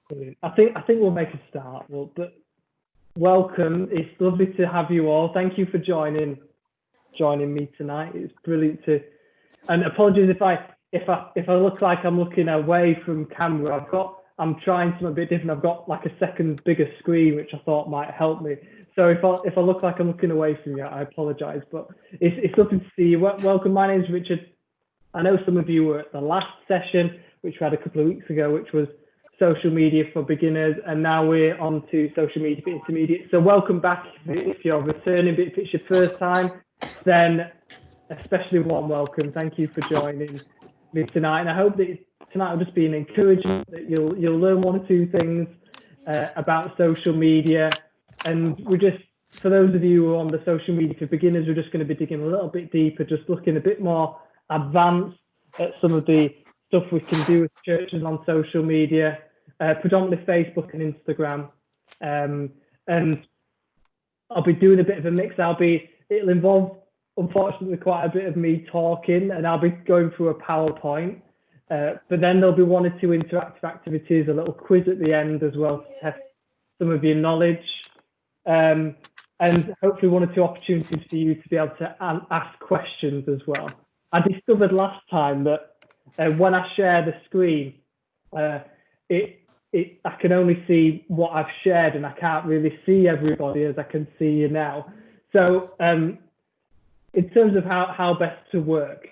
Brilliant. I think we'll make a start. Well, but welcome. It's lovely to have you all. Thank you for joining me tonight. It's brilliant to. And apologies if I look like I'm looking away from camera. I'm trying something a bit different. I've got like a second bigger screen, which I thought might help me. So if I look like I'm looking away from you, I apologise. But it's lovely to see you. Welcome. My name's Richard. I know some of you were at the last session, which we had a couple of weeks ago, which was social media for beginners, and now we're on to social media for intermediate. So welcome back if you're returning, but if it's your first time, then especially warm welcome. Thank you for joining me tonight, and I hope that tonight will just be an encouragement that you'll learn one or two things about social media. And we're just, for those of you who are on the social media for beginners, we're just going to be digging a little bit deeper, just looking a bit more advanced at some of the stuff we can do with churches on social media, predominantly Facebook and Instagram. And I'll be doing a bit of a mix. It'll involve, unfortunately, quite a bit of me talking, and I'll be going through a PowerPoint. But then there'll be one or two interactive activities, a little quiz at the end as well to test some of your knowledge. And hopefully one or two opportunities for you to be able to ask questions as well. I discovered last time that when I share the screen, I can only see what I've shared, and I can't really see everybody as I can see you now. So in terms of how best to work,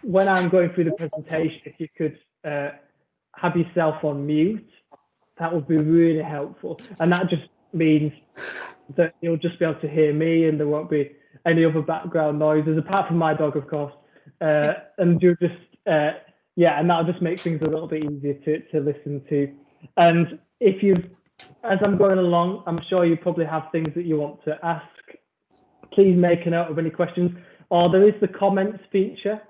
when I'm going through the presentation, if you could have yourself on mute, that would be really helpful. And that just means that you'll just be able to hear me, and there won't be any other background noises, apart from my dog, of course. And you'll just, and that'll just make things a little bit easier to listen to. And as I'm going along, I'm sure you probably have things that you want to ask. Please make a note of any questions, or there is the comments feature.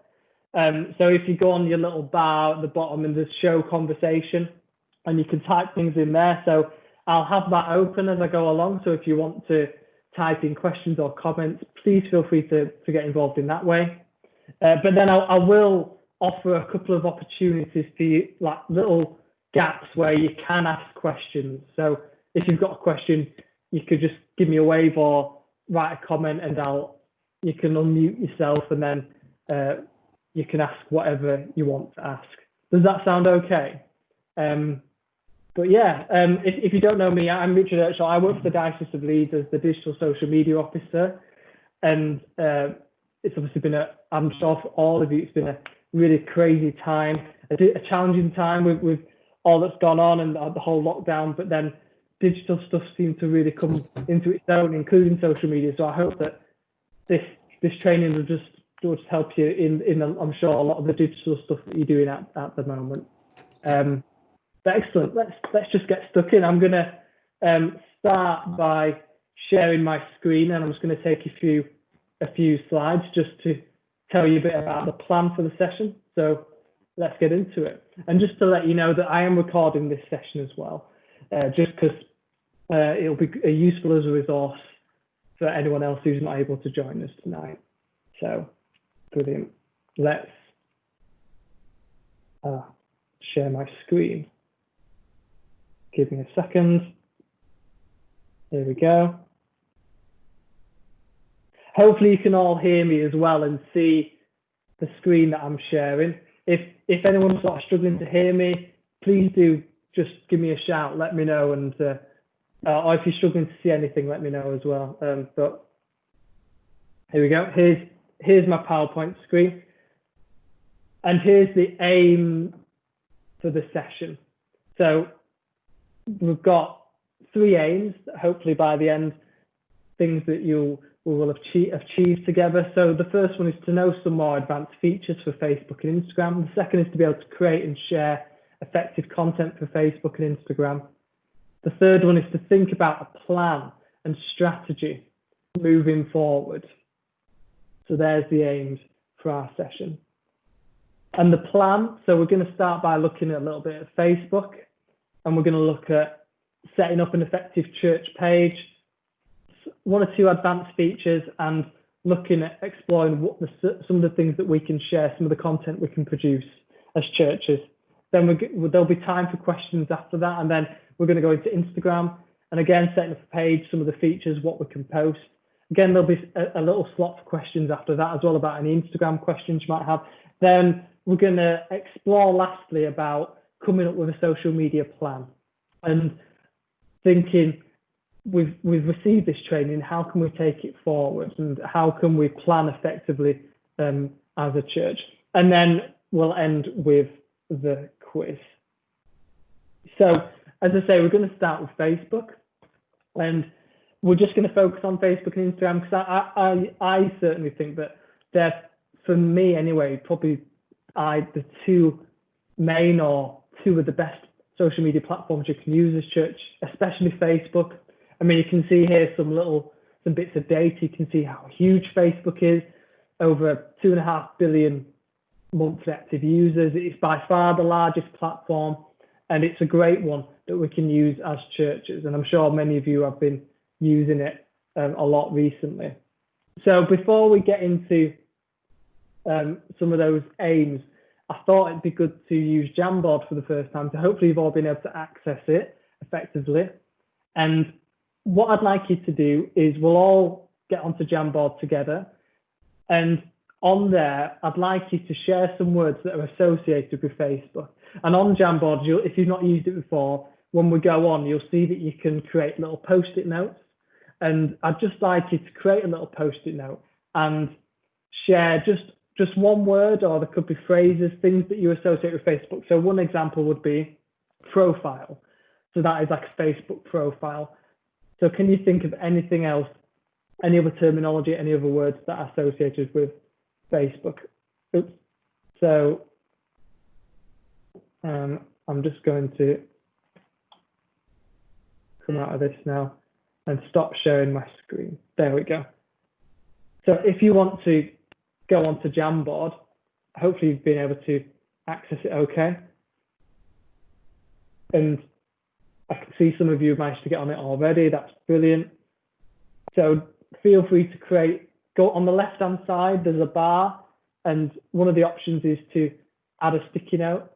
So if you go on your little bar at the bottom and there's show conversation, and you can type things in there. So I'll have that open as I go along. So if you want to type in questions or comments, please feel free to get involved in that way. But then I will offer a couple of opportunities for you, like little gaps where you can ask questions. So if you've got a question, you could just give me a wave or write a comment, and you can unmute yourself, and then you can ask whatever you want to ask. Does that sound okay? But yeah, if you don't know me, I'm Richard Urchall. I work for the Diocese of Leeds as the Digital Social Media Officer, and it's obviously been I'm sure for all of you, it's been a really crazy time, a challenging time with all that's gone on and the whole lockdown, but then digital stuff seemed to really come into its own, including social media. So I hope that this training will just help you in I'm sure a lot of the digital stuff that you're doing at the moment. But excellent. Let's just get stuck in. I'm going to start by sharing my screen, and I'm just going to take a few slides just to tell you a bit about the plan for the session. So let's get into it. And just to let you know that I am recording this session as well, just because it'll be useful as a resource for anyone else who's not able to join us tonight. So brilliant. Let's share my screen. Give me a second. There we go. Hopefully you can all hear me as well and see the screen that I'm sharing. If anyone's sort of struggling to hear me, please do just give me a shout, let me know, and or if you're struggling to see anything, let me know as well. But here we go. Here's my PowerPoint screen, and here's the aim for the session. So we've got 3 aims, hopefully by the end, things that we will achieve together. So the first one is to know some more advanced features for Facebook and Instagram. The second is to be able to create and share effective content for Facebook and Instagram. The third one is to think about a plan and strategy moving forward. So there's the aims for our session. And the plan, so we're going to start by looking at a little bit at Facebook, and we're going to look at setting up an effective church page, 1 or 2 advanced features, and looking at exploring some of the things that we can share, some of the content we can produce as churches Then there'll be time for questions after that, and then we're going to go into Instagram, and again, setting up a page, some of the features, what we can post. Again, there'll be a little slot for questions after that as well, about any Instagram questions you might have. Then we're going to explore lastly about coming up with a social media plan and thinking, we've received this training, how can we take it forward, and how can we plan effectively as a church? And then we'll end with the quiz. So, as I say, we're going to start with Facebook, and we're just going to focus on Facebook and Instagram, because I certainly think that they're, for me anyway, probably the two main, or two of the best social media platforms you can use as church, especially Facebook. I mean, you can see here some bits of data. You can see how huge Facebook is, over 2.5 billion monthly active users. It's by far the largest platform, and it's a great one that we can use as churches. And I'm sure many of you have been using it a lot recently. So before we get into some of those aims, I thought it'd be good to use Jamboard for the first time. So hopefully you've all been able to access it effectively. And what I'd like you to do is we'll all get onto Jamboard together. And on there, I'd like you to share some words that are associated with Facebook. And on Jamboard, if you've not used it before, when we go on, you'll see that you can create little post-it notes. And I'd just like you to create a little post-it note and share just one word, or there could be phrases, things that you associate with Facebook. So one example would be profile. So that is like a Facebook profile. So can you think of anything else, any other terminology, any other words that are associated with Facebook? Oops. So I'm just going to come out of this now and stop sharing my screen. There we go. So if you want to go onto Jamboard, hopefully you've been able to access it okay. And I can see some of you have managed to get on it already. That's brilliant. So feel free to go on the left-hand side, there's a bar, and one of the options is to add a sticky note.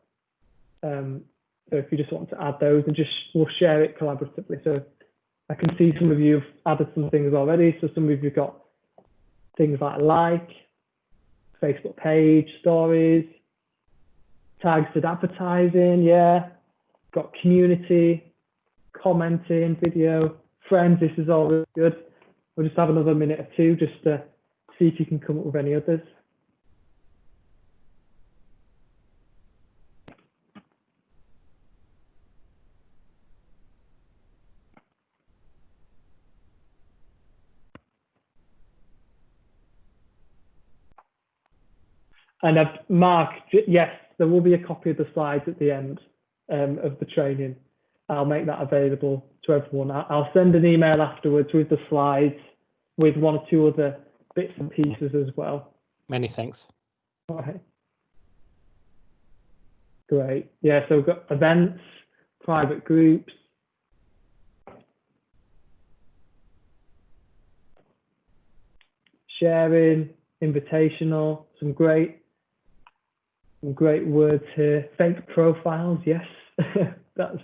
So if you just want to add those, and we'll share it collaboratively. So I can see some of you have added some things already. So some of you have got things like Facebook page, stories, targeted advertising, yeah. Got community, commenting, video, friends. This is all really good. We'll just have another minute or two just to see if you can come up with any others. And I've marked, yes, there will be a copy of the slides at the end of the training. I'll make that available to everyone. I'll send an email afterwards with the slides, with one or two other bits and pieces as well. Many thanks. All right. Great. Yeah, so we've got events, private groups, sharing, invitational, some great words here. Fake profiles, yes, that's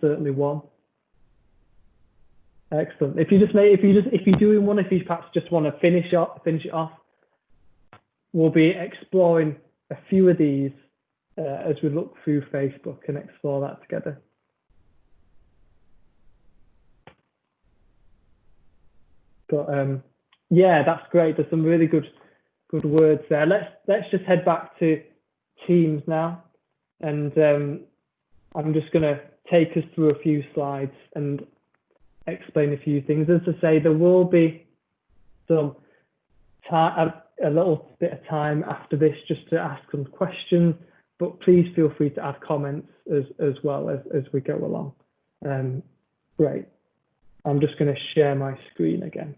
certainly one. Excellent. If you're doing one, if you perhaps just want to finish it off, we'll be exploring a few of these as we look through Facebook and explore that together. But yeah, that's great. There's some really good words there. Let's just head back to Teams now, and I'm just going to take us through a few slides and explain a few things. As I say, there will be some time, a little bit of time after this just to ask some questions, but please feel free to add comments as well as we go along. Great. I'm just going to share my screen again.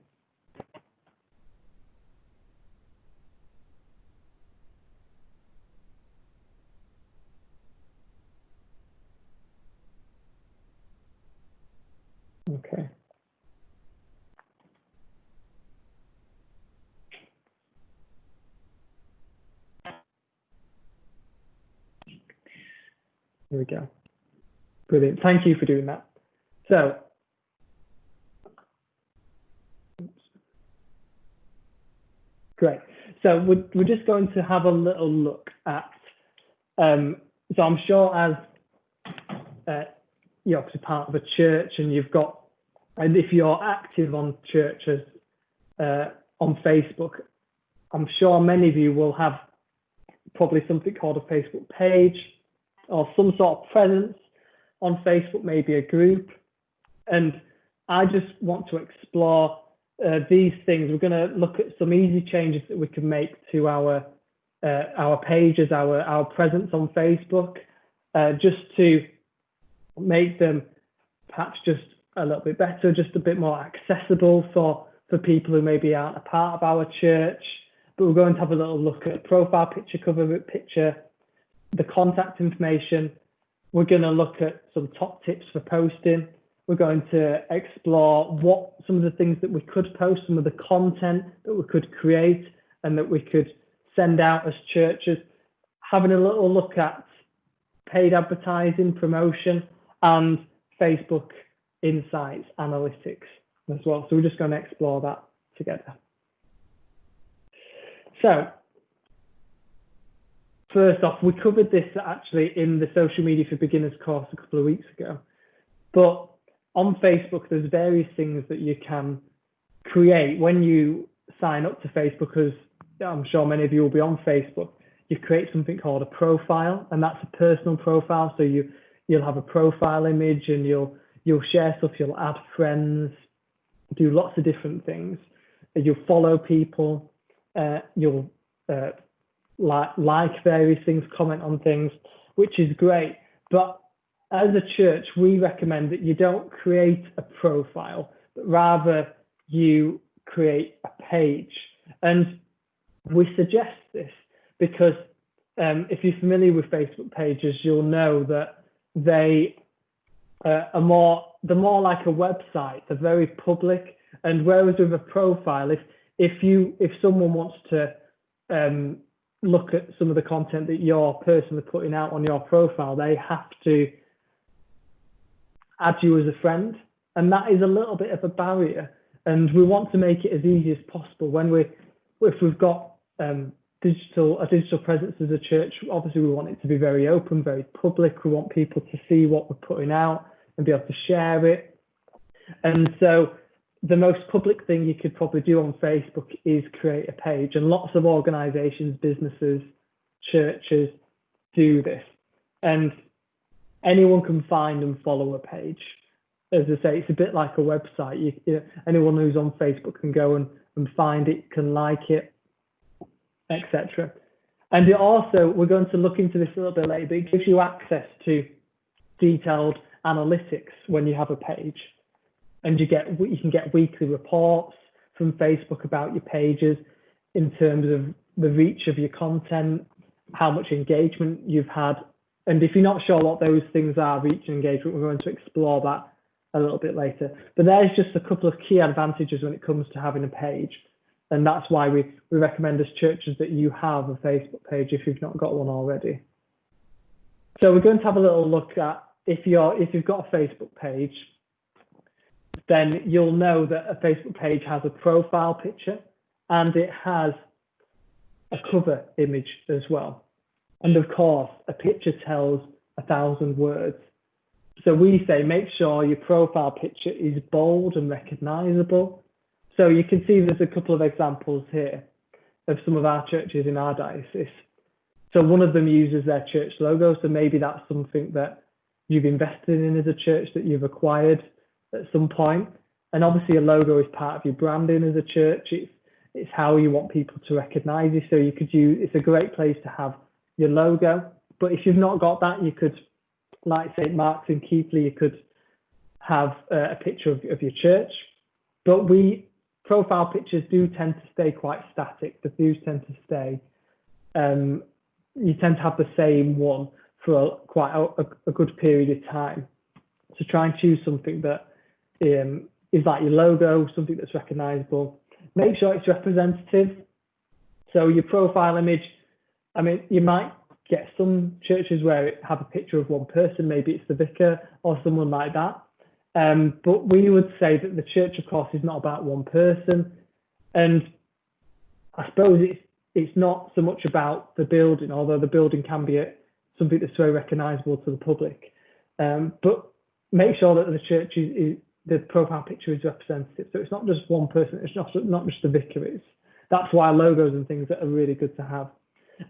Okay. Here we go. Brilliant. Thank you for doing that. So, great. So we're just going to have a little look at, so I'm sure as you're obviously part of a church and you've got, and if you're active on churches on Facebook, I'm sure many of you will have probably something called a Facebook page or some sort of presence on Facebook, maybe a group. And I just want to explore these things. We're going to look at some easy changes that we can make to our pages, our presence on Facebook, just to make them perhaps just a little bit better, just a bit more accessible for people who maybe aren't a part of our church. But we're going to have a little look at profile picture, cover picture, the contact information. We're going to look at some top tips for posting. We're going to explore what some of the things that we could post, some of the content that we could create and that we could send out as churches, having a little look at paid advertising, promotion, and Facebook insights, analytics as well. So we're just going to explore that together. So first off, we covered this actually in the Social Media for Beginners course a couple of weeks ago. But on Facebook, there's various things that you can create when you sign up to Facebook, as I'm sure many of you will be on Facebook. You create something called a profile, and that's a personal profile. So you'll have a profile image and you'll share stuff, you'll add friends, do lots of different things. You'll follow people, you'll like various things, comment on things, which is great. But as a church, we recommend that you don't create a profile, but rather you create a page. And we suggest this because if you're familiar with Facebook pages, you'll know that they're more like a website. They're very public. And whereas with a profile, if someone wants to look at some of the content that you're personally putting out on your profile, they have to add you as a friend, and that is a little bit of a barrier. And we want to make it as easy as possible. If we've got a digital presence as a church, obviously we want it to be very open, very public. We want people to see what we're putting out and be able to share it. And so the most public thing you could probably do on Facebook is create a page, and lots of organizations, businesses, churches do this. And anyone can find and follow a page. As I say, it's a bit like a website. Anyone who's on Facebook can go and find it, can like it, etc. And it also, we're going to look into this a little bit later, but it gives you access to detailed analytics when you have a page. And you can get weekly reports from Facebook about your pages in terms of the reach of your content, how much engagement you've had. And if you're not sure what those things are, reach and engagement, we're going to explore that a little bit later. But there's just a couple of key advantages when it comes to having a page. And that's why we recommend as churches that you have a Facebook page if you've not got one already. So we're going to have a little look at, if you've got a Facebook page, then you'll know that a Facebook page has a profile picture and it has a cover image as well. And of course, a picture tells 1,000 words. So we say make sure your profile picture is bold and recognizable. So you can see there's a couple of examples here of some of our churches in our diocese. So one of them uses their church logo. So maybe that's something that you've invested in as a church, that you've acquired at some point. And obviously a logo is part of your branding as a church. It's how you want people to recognize you. So you could it's a great place to have your logo. But if you've not got that, you could, like St. Mark's in Keighley, you could have a picture of your church. But profile pictures do tend to stay quite static. They do tend to stay, you tend to have the same one for quite a good period of time. So try and choose something that is like your logo, something that's recognizable. Make sure it's representative. So your profile image, I mean, you might get some churches where it have a picture of one person, maybe it's the vicar or someone like that. But we would say that the church, of course, is not about one person. And I suppose it's not so much about the building, although the building can be something that's very recognisable to the public. But make sure that the church the profile picture is representative. So it's not just one person, it's not just the vicar. That's why logos and things that are really good to have.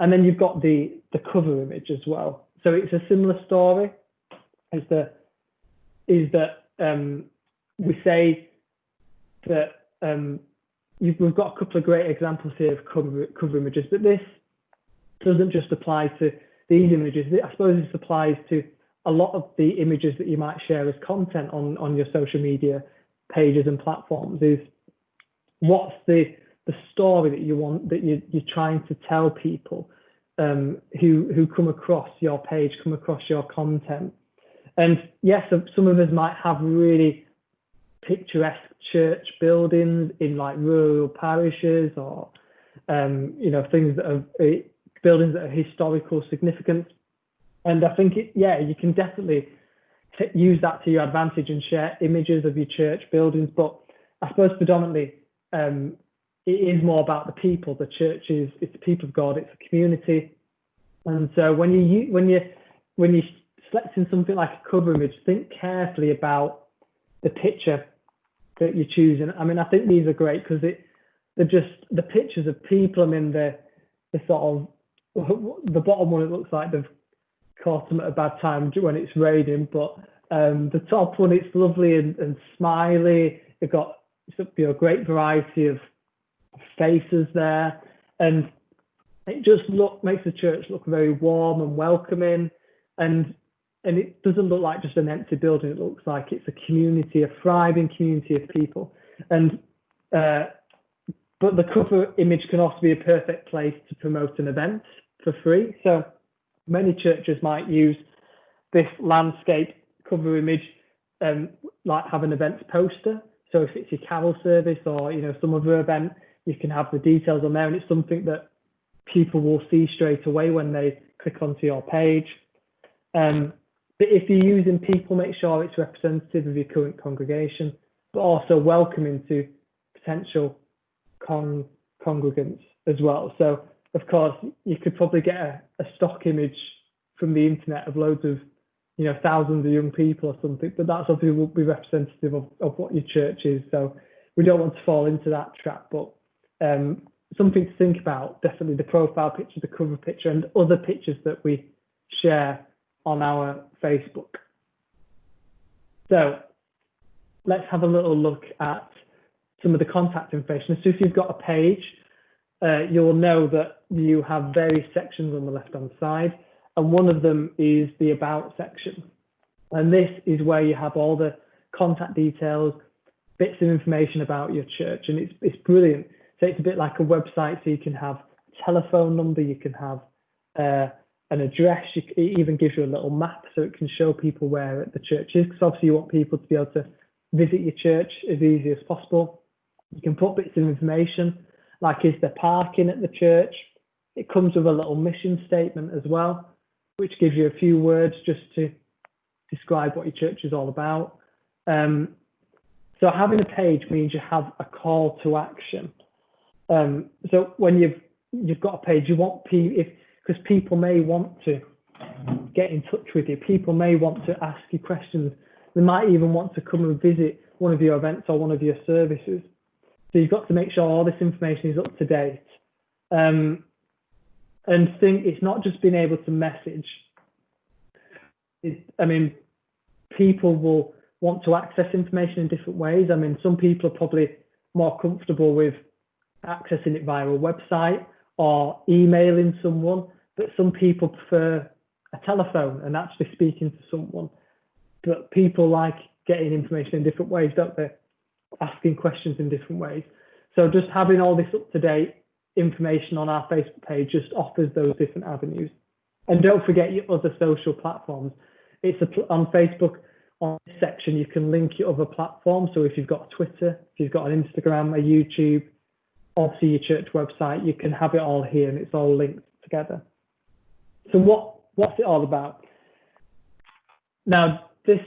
And then you've got the cover image as well. So it's a similar story. We say that we've got a couple of great examples here of cover images, but this doesn't just apply to these images. I suppose this applies to a lot of the images that you might share as content on your social media pages and platforms. Is what's the story that you want, that you're trying to tell people who come across your page, come across your content. And yes, some of us might have really picturesque church buildings in like rural parishes, or things that are buildings that are historical significance. And I think you can definitely use that to your advantage and share images of your church buildings. But I suppose predominantly it is more about the people. The church it's the people of God, it's a community. And so when you're selecting something like a cover image, think carefully about the picture that you're choosing. I mean, I think these are great because they're just the pictures of people. I mean, the sort of the bottom one, it looks like they've caught them at a bad time when it's raining, but the top one, it's lovely and smiley. You've got a great variety of faces there, and it just makes the church look very warm and welcoming, and it doesn't look like just an empty building. It looks like it's a community, a thriving community of people. And but the cover image can also be a perfect place to promote an event for free. So many churches might use this landscape cover image, like have an events poster. So if it's your carol service or some other event, you can have the details on there, and it's something that people will see straight away when they click onto your page. But if you're using people, make sure it's representative of your current congregation, but also welcoming to potential congregants as well. So of course, you could probably get a stock image from the internet of loads of, thousands of young people or something, but that's obviously will be representative of what your church is. So we don't want to fall into that trap, but something to think about, definitely the profile picture, the cover picture, and other pictures that we share on our Facebook. So let's have a little look at some of the contact information. So if you've got a page, you'll know that you have various sections on the left-hand side, and one of them is the About section. And this is where you have all the contact details, bits of information about your church, and it's brilliant. So it's a bit like a website, so you can have a telephone number, you can have an address, it even gives you a little map so it can show people where the church is, because obviously you want people to be able to visit your church as easy as possible. You can put bits of information, like is there parking at the church? It comes with a little mission statement as well, which gives you a few words just to describe what your church is all about. So having a page means you have a call to action. So when you've got a page, you want because people may want to get in touch with you. People may want to ask you questions. They might even want to come and visit one of your events or one of your services. So you've got to make sure all this information is up to date. And think it's not just being able to message. People will want to access information in different ways. Some people are probably more comfortable with accessing it via a website or emailing someone, but some people prefer a telephone and actually speaking to someone. But people like getting information in different ways, don't they? Asking questions in different ways. So just having all this up-to-date information on our Facebook page just offers those different avenues. And don't forget your other social platforms. On Facebook, on this section, you can link your other platforms. So if you've got Twitter, if you've got an Instagram, a YouTube, obviously your church website, you can have it all here and it's all linked together. So what's it all about? Now, this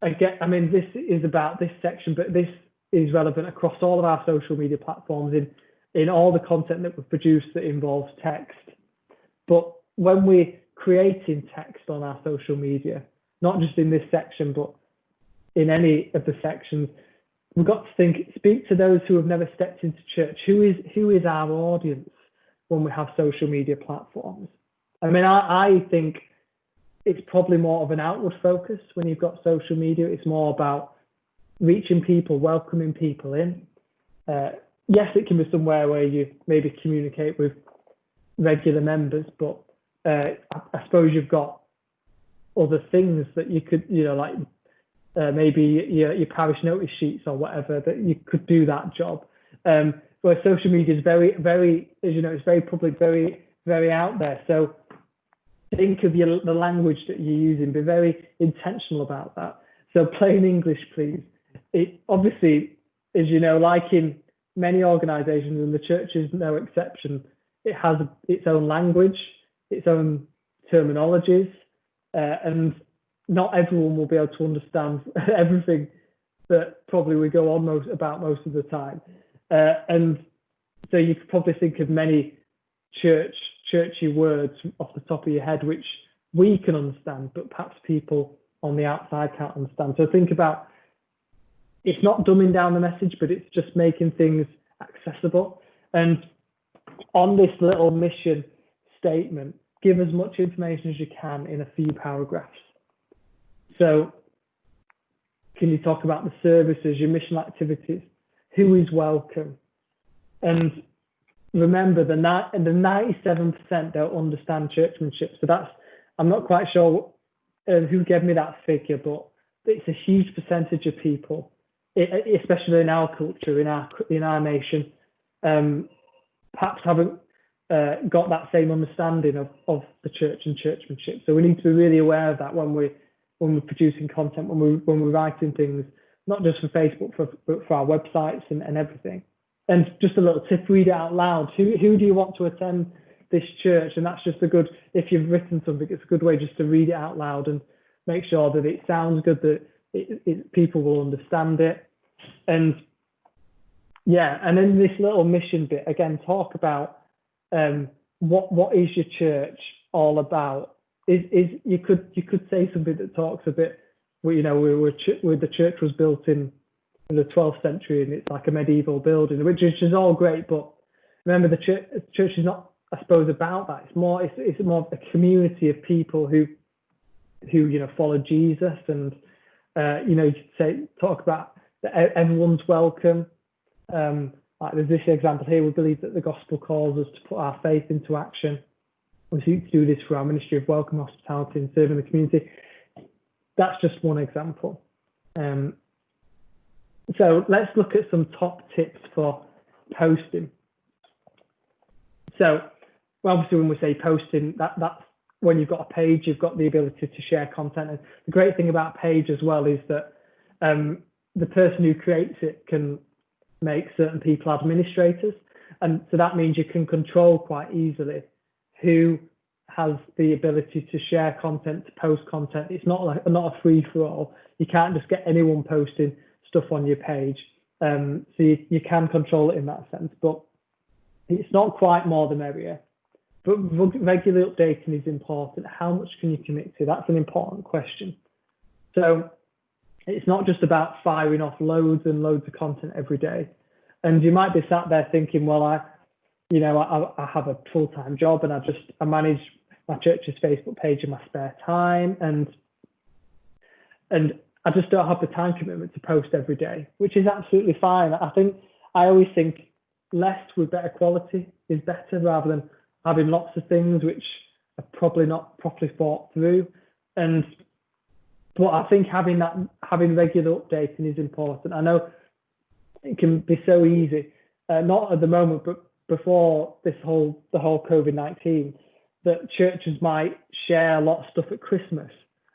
is about this section, but this is relevant across all of our social media platforms in all the content that we produce that involves text. But when we're creating text on our social media, not just in this section, but in any of the sections, we've got to speak to those who have never stepped into church. Who is our audience when we have social media platforms? I mean, I think it's probably more of an outward focus when you've got social media. It's more about reaching people, welcoming people in. Yes, it can be somewhere where you maybe communicate with regular members, but I suppose you've got other things that you could, like maybe your parish notice sheets or whatever, that you could do that job. Where social media is very, very, as you know, it's very public, very, very out there. So think of the language that you're using, be very intentional about that. So plain English, please. It obviously, as you know, like in many organisations, and the church is no exception, it has its own language, its own terminologies, and not everyone will be able to understand everything that probably we go on most of the time. And so you could probably think of many churchy words off the top of your head, which we can understand, but perhaps people on the outside can't understand. So think about, it's not dumbing down the message, but it's just making things accessible. And on this little mission statement, give as much information as you can in a few paragraphs. So can you talk about the services, your mission activities, who is welcome? And remember, the 97% don't understand churchmanship. So that's, I'm not quite sure who gave me that figure, but it's a huge percentage of people, especially in our culture, in our nation, perhaps haven't got that same understanding of the church and churchmanship. So we need to be really aware of that when we're producing content, when we're writing things, not just for Facebook, but for our websites and everything. And just a little tip, read it out loud. Who do you want to attend this church? And that's just if you've written something, it's a good way just to read it out loud and make sure that it sounds good, that people will understand it. And yeah, and then this little mission bit, again, talk about what is your church all about? You could say something that talks a bit, where the church was built in the 12th century and it's like a medieval building, which is all great, but remember the church is not, I suppose, about that. It's more a community of people who follow Jesus, and talk about that everyone's welcome. Like there's this example here, we believe that the gospel calls us to put our faith into action. We seek to do this through our ministry of welcome, hospitality, and serving the community. That's just one example. So let's look at some top tips for posting. So obviously when we say posting, that's when you've got a page, you've got the ability to share content. And the great thing about a page as well is that the person who creates it can make certain people administrators. And so that means you can control quite easily who has the ability to share content, to post content. It's not a free-for-all. You can't just get anyone posting stuff on your page. So you can control it in that sense, but it's not quite more the merrier. But regular updating is important. How much can you commit to? That's an important question. So it's not just about firing off loads and loads of content every day. And you might be sat there thinking, well, I have a full-time job and I manage my church's Facebook page in my spare time, and I just don't have the time commitment to post every day, which is absolutely fine. I always think less with better quality is better, rather than having lots of things which are probably not properly thought through. But I think having regular updating is important. I know it can be so easy, not at the moment, but before the whole COVID-19, that churches might share a lot of stuff at Christmas,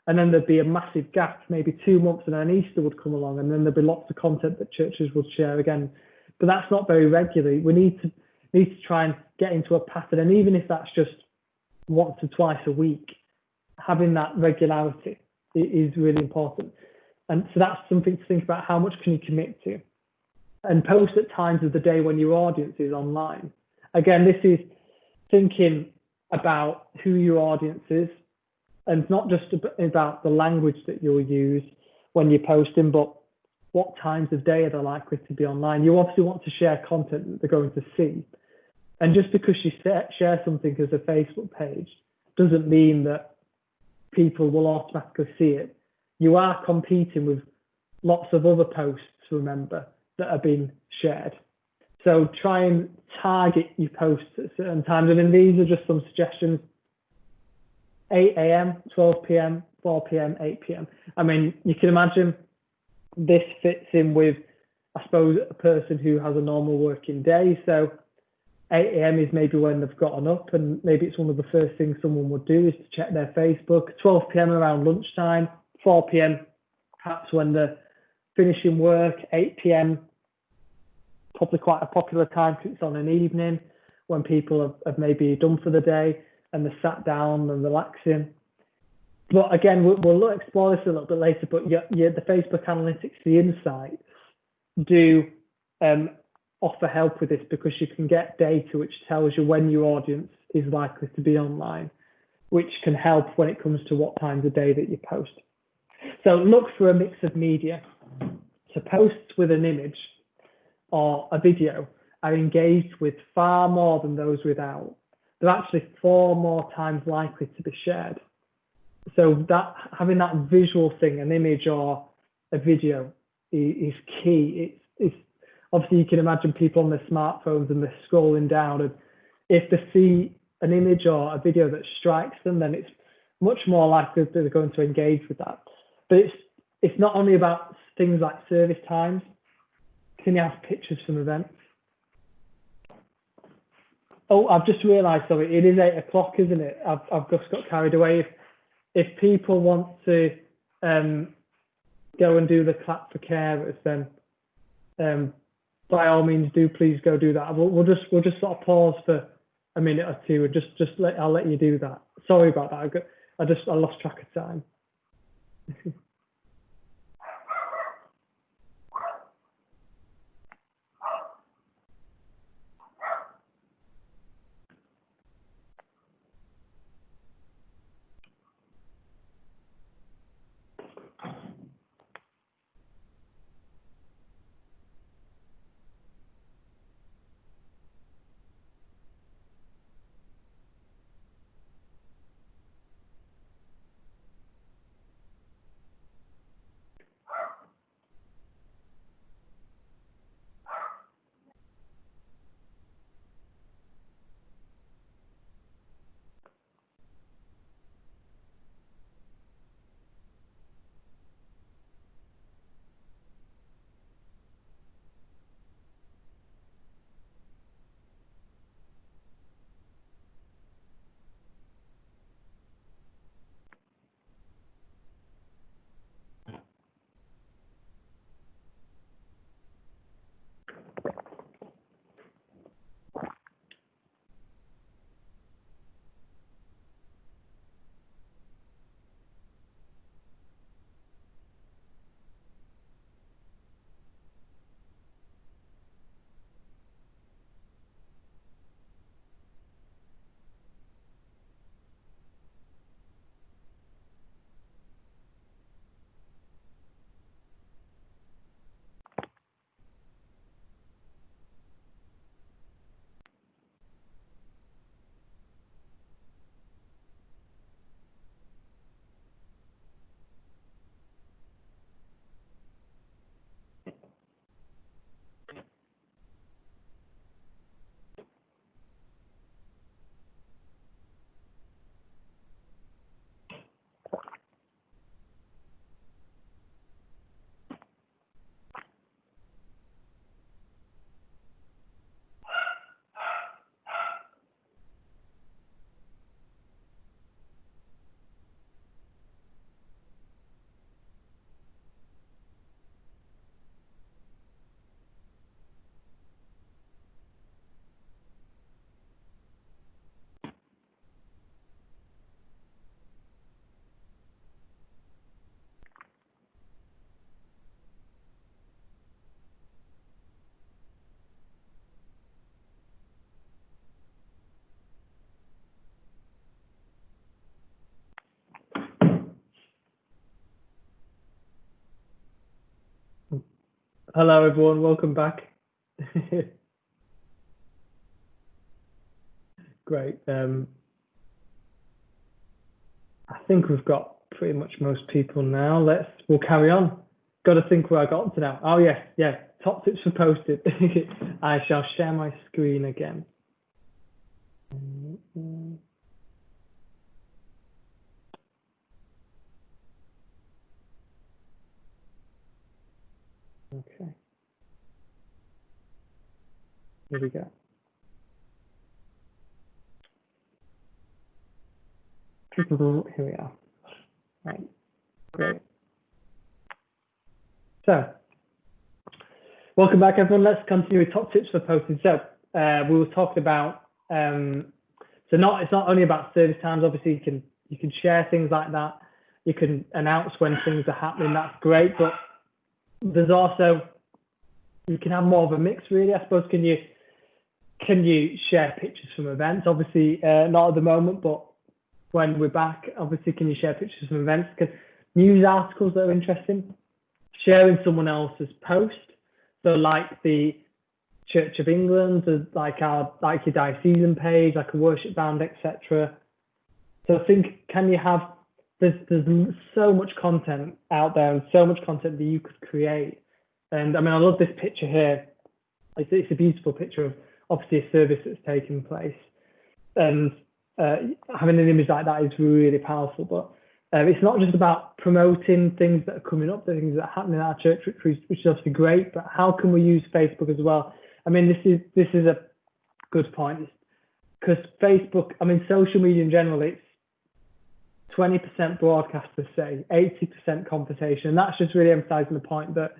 and then there'd be a massive gap, maybe 2 months, and then Easter would come along, and then there'd be lots of content that churches would share again. But that's not very regularly. We need to try and get into a pattern, and even if that's just once or twice a week, having that regularity is really important. And so that's something to think about. How much can you commit to? And post at times of the day when your audience is online. Again, this is thinking about who your audience is, and not just about the language that you'll use when you're posting, but what times of day are they likely to be online. You obviously want to share content that they're going to see. And just because you share something as a Facebook page doesn't mean that people will automatically see it. You are competing with lots of other posts, remember, that are being shared. So try and target your posts at certain times. I mean, these are just some suggestions. 8 a.m., 12 p.m., 4 p.m., 8 p.m. I mean, you can imagine this fits in with, I suppose, a person who has a normal working day. So 8 a.m. is maybe when they've gotten up, and maybe it's one of the first things someone would do is to check their Facebook. 12 p.m. around lunchtime, 4 p.m. perhaps when they're finishing work, 8 p.m. probably quite a popular time because it's on an evening when people have maybe done for the day and they're sat down and relaxing. But again, we'll explore this a little bit later, but the Facebook analytics, the insights do offer help with this, because you can get data which tells you when your audience is likely to be online, which can help when it comes to what times of day that you post. So look for a mix of media. So posts with an image or a video are engaged with far more than those without. They're actually 4 more times likely to be shared. So that having that visual thing, an image or a video, is key. It's obviously, you can imagine people on their smartphones and they're scrolling down, and if they see an image or a video that strikes them, then it's much more likely that they're going to engage with that. But it's not only about things like service times. Can you have pictures from events? Oh, I've just realised, sorry, it is 8 o'clock, isn't it? I've just got carried away. If people want to go and do the clap for carers, then by all means do please go do that. We'll just sort of pause for a minute or two, and I'll let you do that. Sorry about that. I lost track of time. Hello, everyone. Welcome back. Great. I think we've got pretty much most people now. We'll carry on. Got to think where I got to now. Oh, yes. Yeah. Top tips for posted. I shall share my screen again. Okay. Here we go. Here we are. Right. Great. So, welcome back, everyone. Let's continue with top tips for posting. So, we were talking about it's not only about service times. Obviously, you can share things like that. You can announce when things are happening. That's great, but there's also, you can have more of a mix, really. I suppose, can you share pictures from events? Obviously, not at the moment, but when we're back, obviously, can you share pictures from events? News articles that are interesting, sharing someone else's post. So like the Church of England, like your diocesan page, like a worship band, etc. So I think, there's so much content out there and so much content that you could create. And I mean, I love this picture here. It's a beautiful picture of obviously a service that's taking place. And having an image like that is really powerful. But it's not just about promoting things that are coming up, the things that are happening at our church, which is obviously great, but how can we use Facebook as well? I mean, this is a good point, because Facebook, I mean, social media in general, it's 20% broadcast per se, 80% conversation. And that's just really emphasizing the point that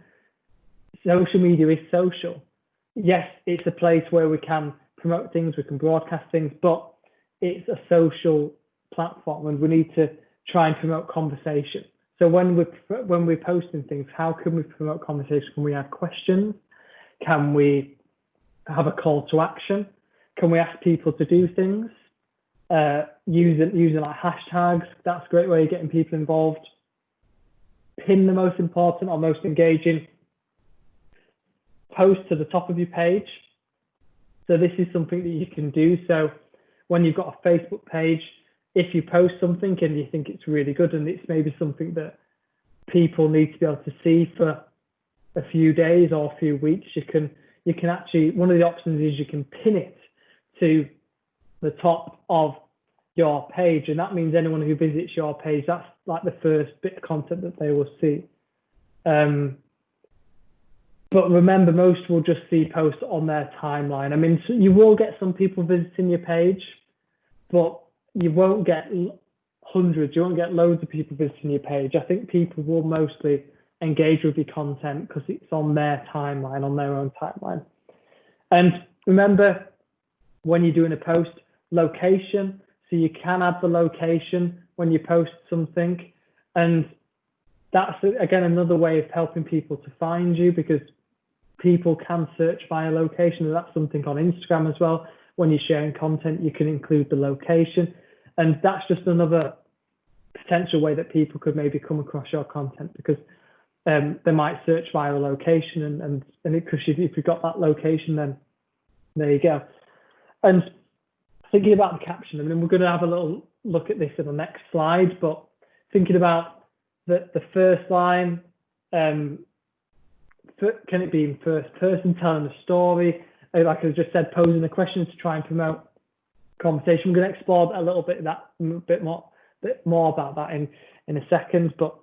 social media is social. Yes, it's a place where we can promote things, we can broadcast things, but it's a social platform, and we need to try and promote conversation. So when we're posting things, how can we promote conversation? Can we add questions? Can we have a call to action? Can we ask people to do things? Using like hashtags, that's a great way of getting people involved. Pin the most important or most engaging post to the top of your page. So this is something that you can do. So when you've got a Facebook page, if you post something and you think it's really good and it's maybe something that people need to be able to see for a few days or a few weeks, you can actually, one of the options is you can pin it to the top of your page, and that means anyone who visits your page, that's like the first bit of content that they will see. But remember, most will just see posts on their timeline. I mean, so you will get some people visiting your page, but you won't get hundreds, you won't get loads of people visiting your page. I think people will mostly engage with your content because it's on their timeline, on their own timeline. And remember, when you're doing a post, location, so you can add the location when you post something. And that's, again, another way of helping people to find you, because people can search via location, and that's something on Instagram as well. When you're sharing content, you can include the location, and that's just another potential way that people could maybe come across your content, because they might search via a location, and because if you've got that location, then there you go. And thinking about the caption, I mean, we're going to have a little look at this in the next slide, but thinking about the first line, can it be in first person, telling a story? Like I just said, posing a question to try and promote conversation. We're going to explore a little bit more about that in a second. But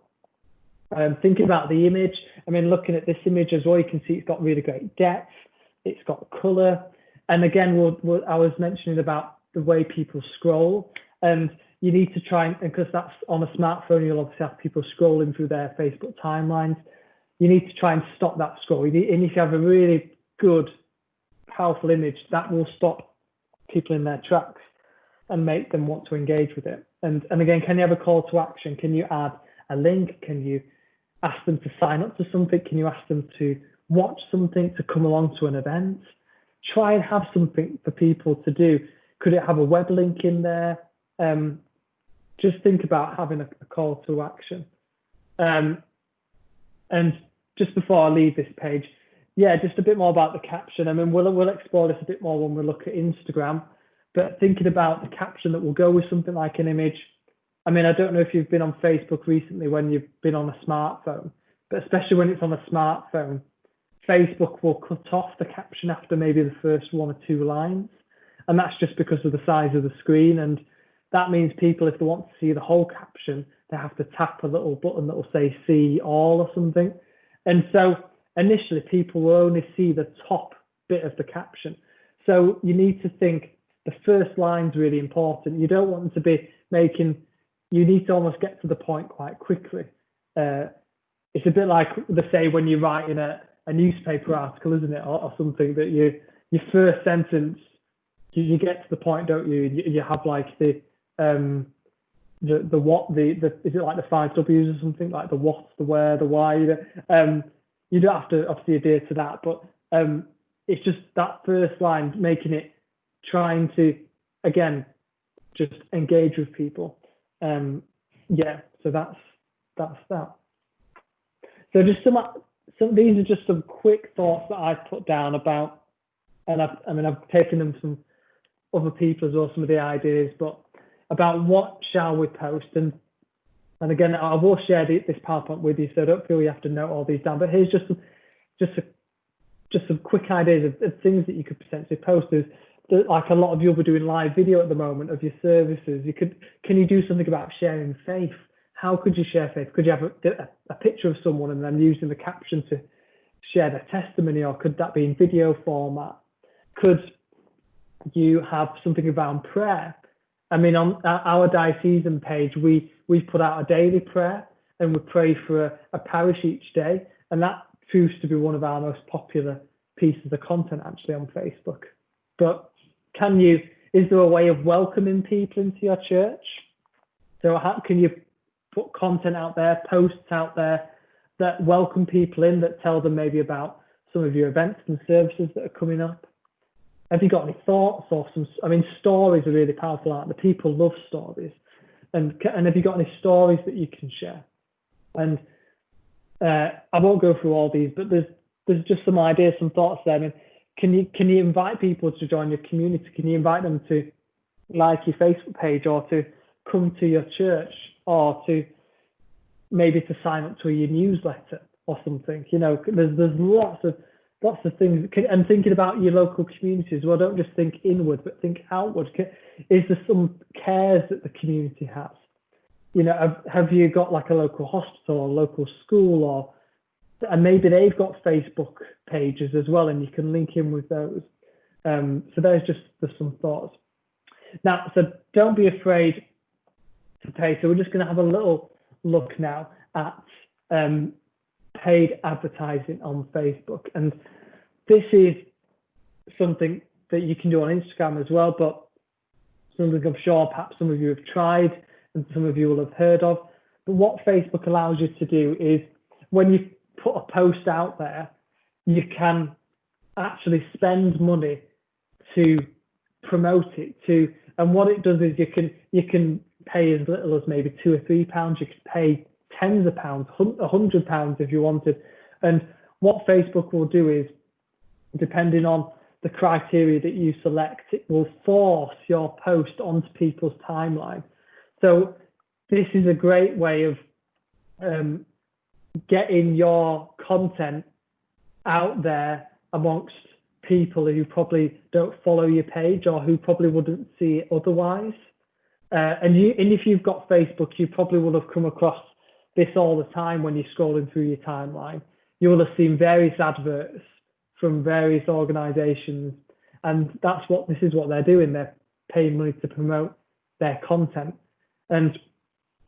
thinking about the image, I mean, looking at this image as well, you can see it's got really great depth. It's got color, and again, I was mentioning about the way people scroll, and you need to try and, because that's on a smartphone, you'll obviously have people scrolling through their Facebook timelines. You need to try and stop that scroll. And if you have a really good, powerful image, that will stop people in their tracks and make them want to engage with it. And again, can you have a call to action? Can you add a link? Can you ask them to sign up to something? Can you ask them to watch something, to come along to an event? Try and have something for people to do. Could it have a web link in there? Just think about having a call to action. And just before I leave this page, yeah, just a bit more about the caption. I mean, we'll explore this a bit more when we look at Instagram, but thinking about the caption that will go with something like an image. I mean, I don't know if you've been on Facebook recently when you've been on a smartphone, but especially when it's on a smartphone, Facebook will cut off the caption after maybe the first 1 or 2 lines. And that's just because of the size of the screen. And that means people, if they want to see the whole caption, they have to tap a little button that will say see all or something. And so initially people will only see the top bit of the caption. So you need to think the first line's really important. You don't want them to be you need to almost get to the point quite quickly. It's a bit like they say when you're writing a newspaper article, isn't it? Or something that your first sentence, you get to the point, don't you? You have like the what, is it like the 5 W's or something, like the what, the where, the why? You don't have to obviously adhere to that, but it's just that first line, making it, trying to, again, just engage with people. Yeah, so that's that. So just these are just some quick thoughts that I've put down about, and I've taken them from other people as well, some of the ideas, but about what shall we post. And again, I will share this PowerPoint with you, so don't feel you have to note all these down. But here's just some quick ideas of things that you could potentially post. Like a lot of you will be doing live video at the moment of your services. Can you do something about sharing faith? How could you share faith? Could you have a picture of someone and then using the caption to share their testimony, or could that be in video format? Could you have something around prayer? I mean, on our diocesan page, we've put out a daily prayer, and we pray for a parish each day, and that proves to be one of our most popular pieces of content actually on Facebook. But is there a way of welcoming people into your church? So how can you put content out there, posts out there that welcome people in, that tell them maybe about some of your events and services that are coming up? Have you got any thoughts or stories are really powerful, aren't they? People love stories. And have you got any stories that you can share? And I won't go through all these, but there's just some ideas, some thoughts there. I mean, can you invite people to join your community? Can you invite them to like your Facebook page, or to come to your church, or to maybe to sign up to your newsletter or something? You know, there's lots of things. And thinking about your local communities, well, don't just think inward, but think outward. Is there some cares that the community has? You know, have you got like a local hospital or local school, and maybe they've got Facebook pages as well, and you can link in with those. So there's some thoughts. Now, so don't be afraid to pay. So we're just going to have a little look now at paid advertising on Facebook. And this is something that you can do on Instagram as well, but something I'm sure perhaps some of you have tried and some of you will have heard of. But what Facebook allows you to do is, when you put a post out there, you can actually spend money to promote it and what it does is you can pay as little as maybe £2 or £3. You could pay tens of pounds, £100 if you wanted. And what Facebook will do is, depending on the criteria that you select, it will force your post onto people's timeline. So this is a great way of getting your content out there amongst people who probably don't follow your page, or who probably wouldn't see it otherwise. And if you've got Facebook, you probably will have come across this all the time when you're scrolling through your timeline. You will have seen various adverts from various organizations, and this is what they're doing. They're paying money to promote their content. And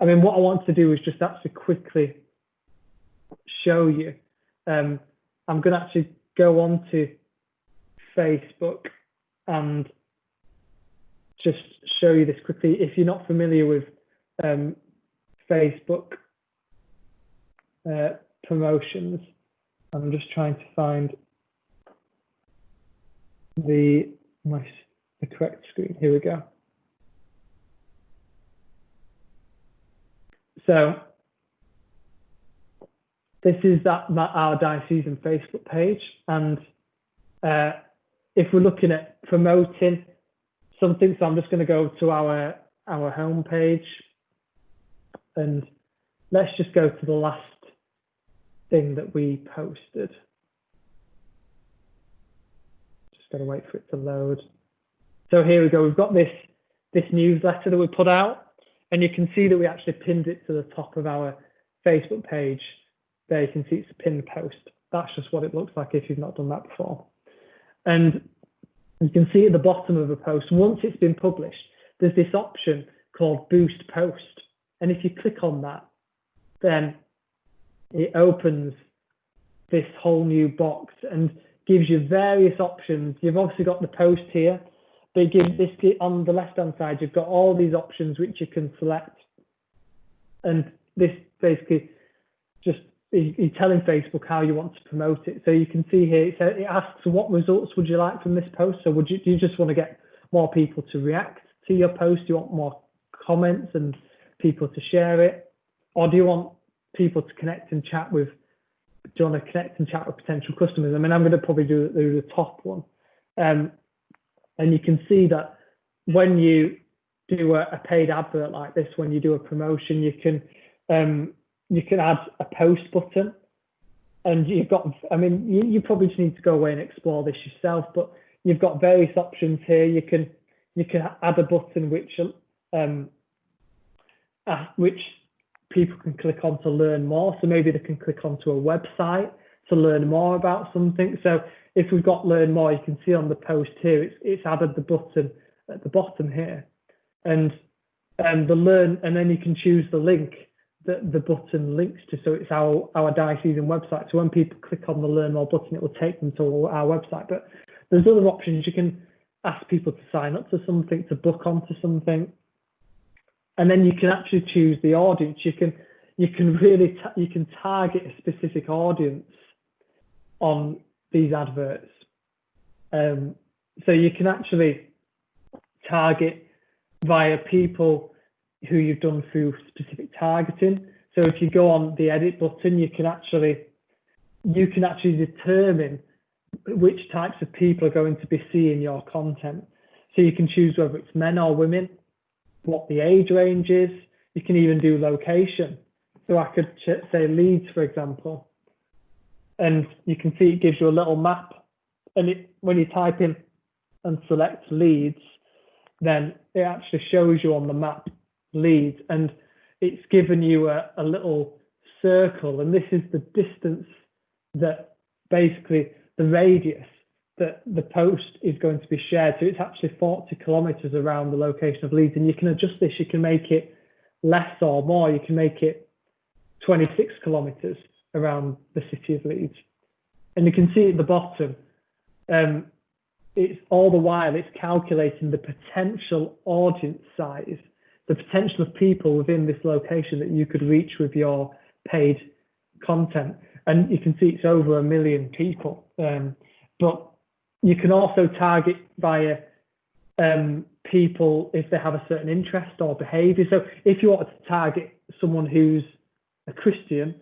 I mean, what I want to do is just actually quickly show you. I'm going to actually go on to Facebook and just show you this quickly. If you're not familiar with Facebook promotions, I'm just trying to find the correct screen. Here we go. So this is our diocesan Facebook page, and if we're looking at promoting something, so I'm just going to go to our home page, and let's just go to the last thing that we posted. Just got to wait for it to load. So here we go. We've got this newsletter that we put out, and you can see that we actually pinned it to the top of our Facebook page. There you can see it's a pinned post. That's just what it looks like if you've not done that before. And you can see at the bottom of a post, once it's been published, there's this option called Boost Post. And if you click on that, then it opens this whole new box and gives you various options. You've obviously got the post here. They give this on the left-hand side, you've got all these options which you can select. And this basically just, you're telling Facebook how you want to promote it. So you can see here, it asks what results would you like from this post? So do you just want to get more people to react to your post? Do you want more comments and people to share it? Or do you want people to connect and chat with, do you want to connect and chat with potential customers? I mean, I'm going to probably do the top one. And you can see that when you do a paid advert like this, when you do a promotion, you can add a post button, and you've got, I mean, you probably just need to go away and explore this yourself, but you've got various options here. You can add a button which people can click on to learn more. So maybe they can click onto a website to learn more about something. So if we've got learn more, you can see on the post here, it's added the button at the bottom here, and the learn, and then you can choose the link that the button links to. So it's our diocesan website. So when people click on the learn more button, it will take them to our website. But there's other options. You can ask people to sign up to something, to book onto something, and then you can actually choose the audience. You can target a specific audience on these adverts. So you can actually target via people who you've done through specific targeting. So if you go on the edit button, you can actually determine which types of people are going to be seeing your content. So you can choose whether it's men or women, what the age range is. You can even do location. So I could say Leeds, for example, and you can see it gives you a little map. And when you type in and select Leeds, then it actually shows you on the map Leeds, and it's given you a little circle, and this is the distance, that basically the radius that the post is going to be shared. So it's actually 40 kilometers around the location of Leeds, and you can adjust this. You can make it less or more. You can make it 26 kilometers around the city of Leeds. And you can see at the bottom, it's all the while it's calculating the potential audience size, the potential of people within this location that you could reach with your paid content. And you can see it's over 1 million people. But you can also target via people if they have a certain interest or behavior. So if you wanted to target someone who's a Christian,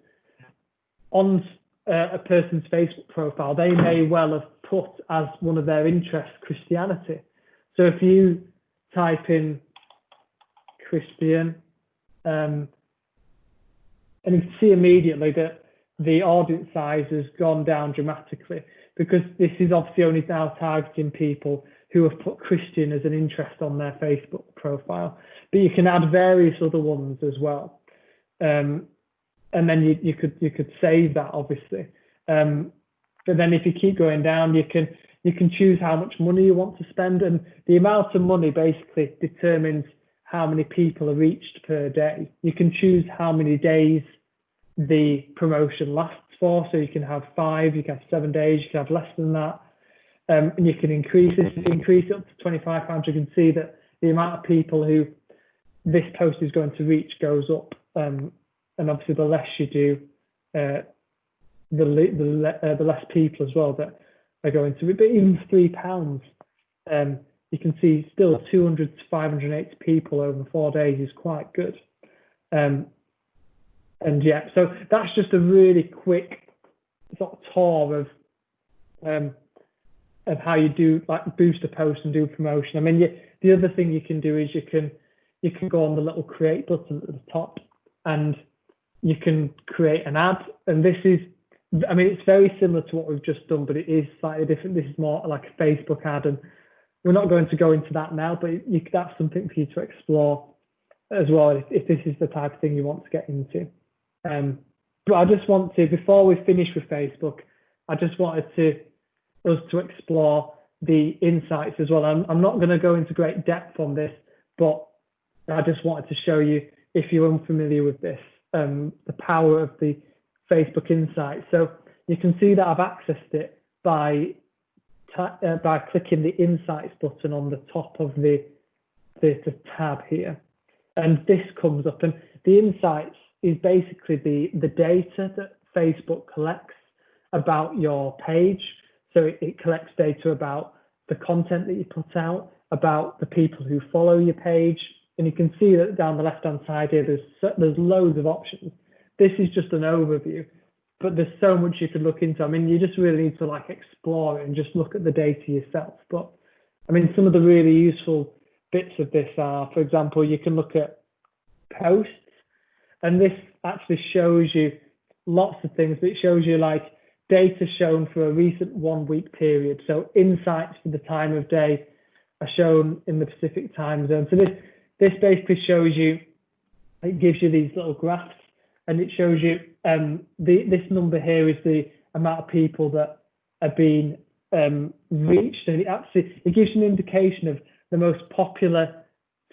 on a person's Facebook profile, they may well have put as one of their interests Christianity. So if you type in Christian, and you can see immediately that the audience size has gone down dramatically, because this is obviously only now targeting people who have put Christian as an interest on their Facebook profile. But you can add various other ones as well. And then you could save that, obviously. But then if you keep going down, you can choose how much money you want to spend, and the amount of money basically determines how many people are reached per day. You can choose how many days the promotion lasts for. So you can have 5, you can have 7 days, you can have less than that. And you can increase this. If you increase it up to £25, you can see that the amount of people who this post is going to reach goes up. And obviously the less you do, the less people as well that are going to, but even £3, you can see still 200 to 580 people over 4 days is quite good. And yeah, so that's just a really quick sort of tour of how you do like boost a post and do promotion. I mean, the other thing you can do is you can go on the little create button at the top and you can create an ad. And this is, I mean, it's very similar to what we've just done, but it is slightly different. This is more like a Facebook ad, and we're not going to go into that now, but that's something for you to explore as well if this is the type of thing you want to get into. But I just want to, before we finish with Facebook, I just wanted us to explore the insights as well. I'm not going to go into great depth on this, but I just wanted to show you, if you're unfamiliar with this, the power of the Facebook Insights. So you can see that I've accessed it by clicking the Insights button on the top of the tab here. And this comes up, and the Insights is basically the data that Facebook collects about your page. So it collects data about the content that you put out, about the people who follow your page. And you can see that down the left-hand side here, there's loads of options. This is just an overview, but there's so much you could look into. I mean, you just really need to like explore it and just look at the data yourself. But I mean, some of the really useful bits of this are, for example, you can look at posts, and this actually shows you lots of things. It shows you like data shown for a recent 1 week period. So insights for the time of day are shown in the Pacific time zone. So this basically shows you, it gives you these little graphs, and it shows you this number here is the amount of people that are being reached, and it gives you an indication of the most popular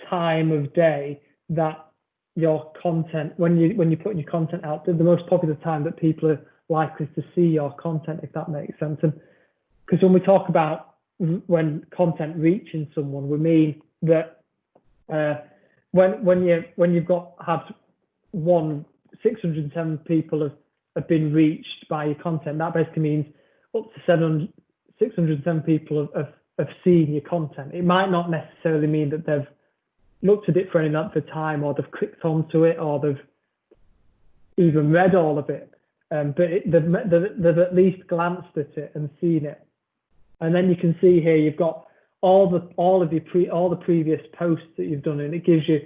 time of day that your content, when you're putting your content out, the most popular time that people are likely to see your content, if that makes sense. And because when we talk about when content reaching someone, we mean that when you've had 607 people have been reached by your content, that basically means up to 607 people have seen your content. It might not necessarily mean that they've looked at it for any length of time, or they've clicked onto it, or they've even read all of it, but they've at least glanced at it and seen it. And then you can see here you've got all the previous posts that you've done, and it gives you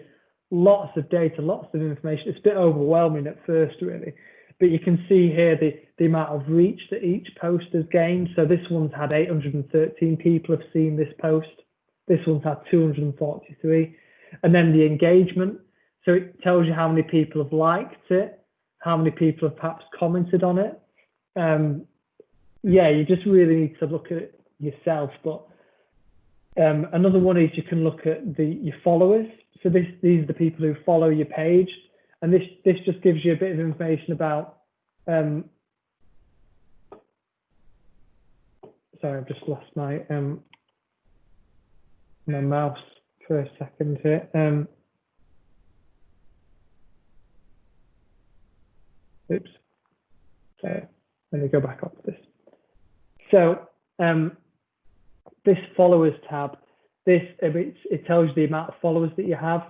lots of data, lots of information. It's a bit overwhelming at first, really, but you can see here the amount of reach that each post has gained. So this one's had 813 people have seen this post. This one's had 243. And then the engagement. So it tells you how many people have liked it, how many people have perhaps commented on it. Yeah, you just really need to look at it yourself. But another one is you can look at your followers. So these are the people who follow your page, and this just gives you a bit of information about. Sorry, I've just lost my mouse for a second here. Oops. Let me go back up to this. So this followers tab, it tells you the amount of followers that you have,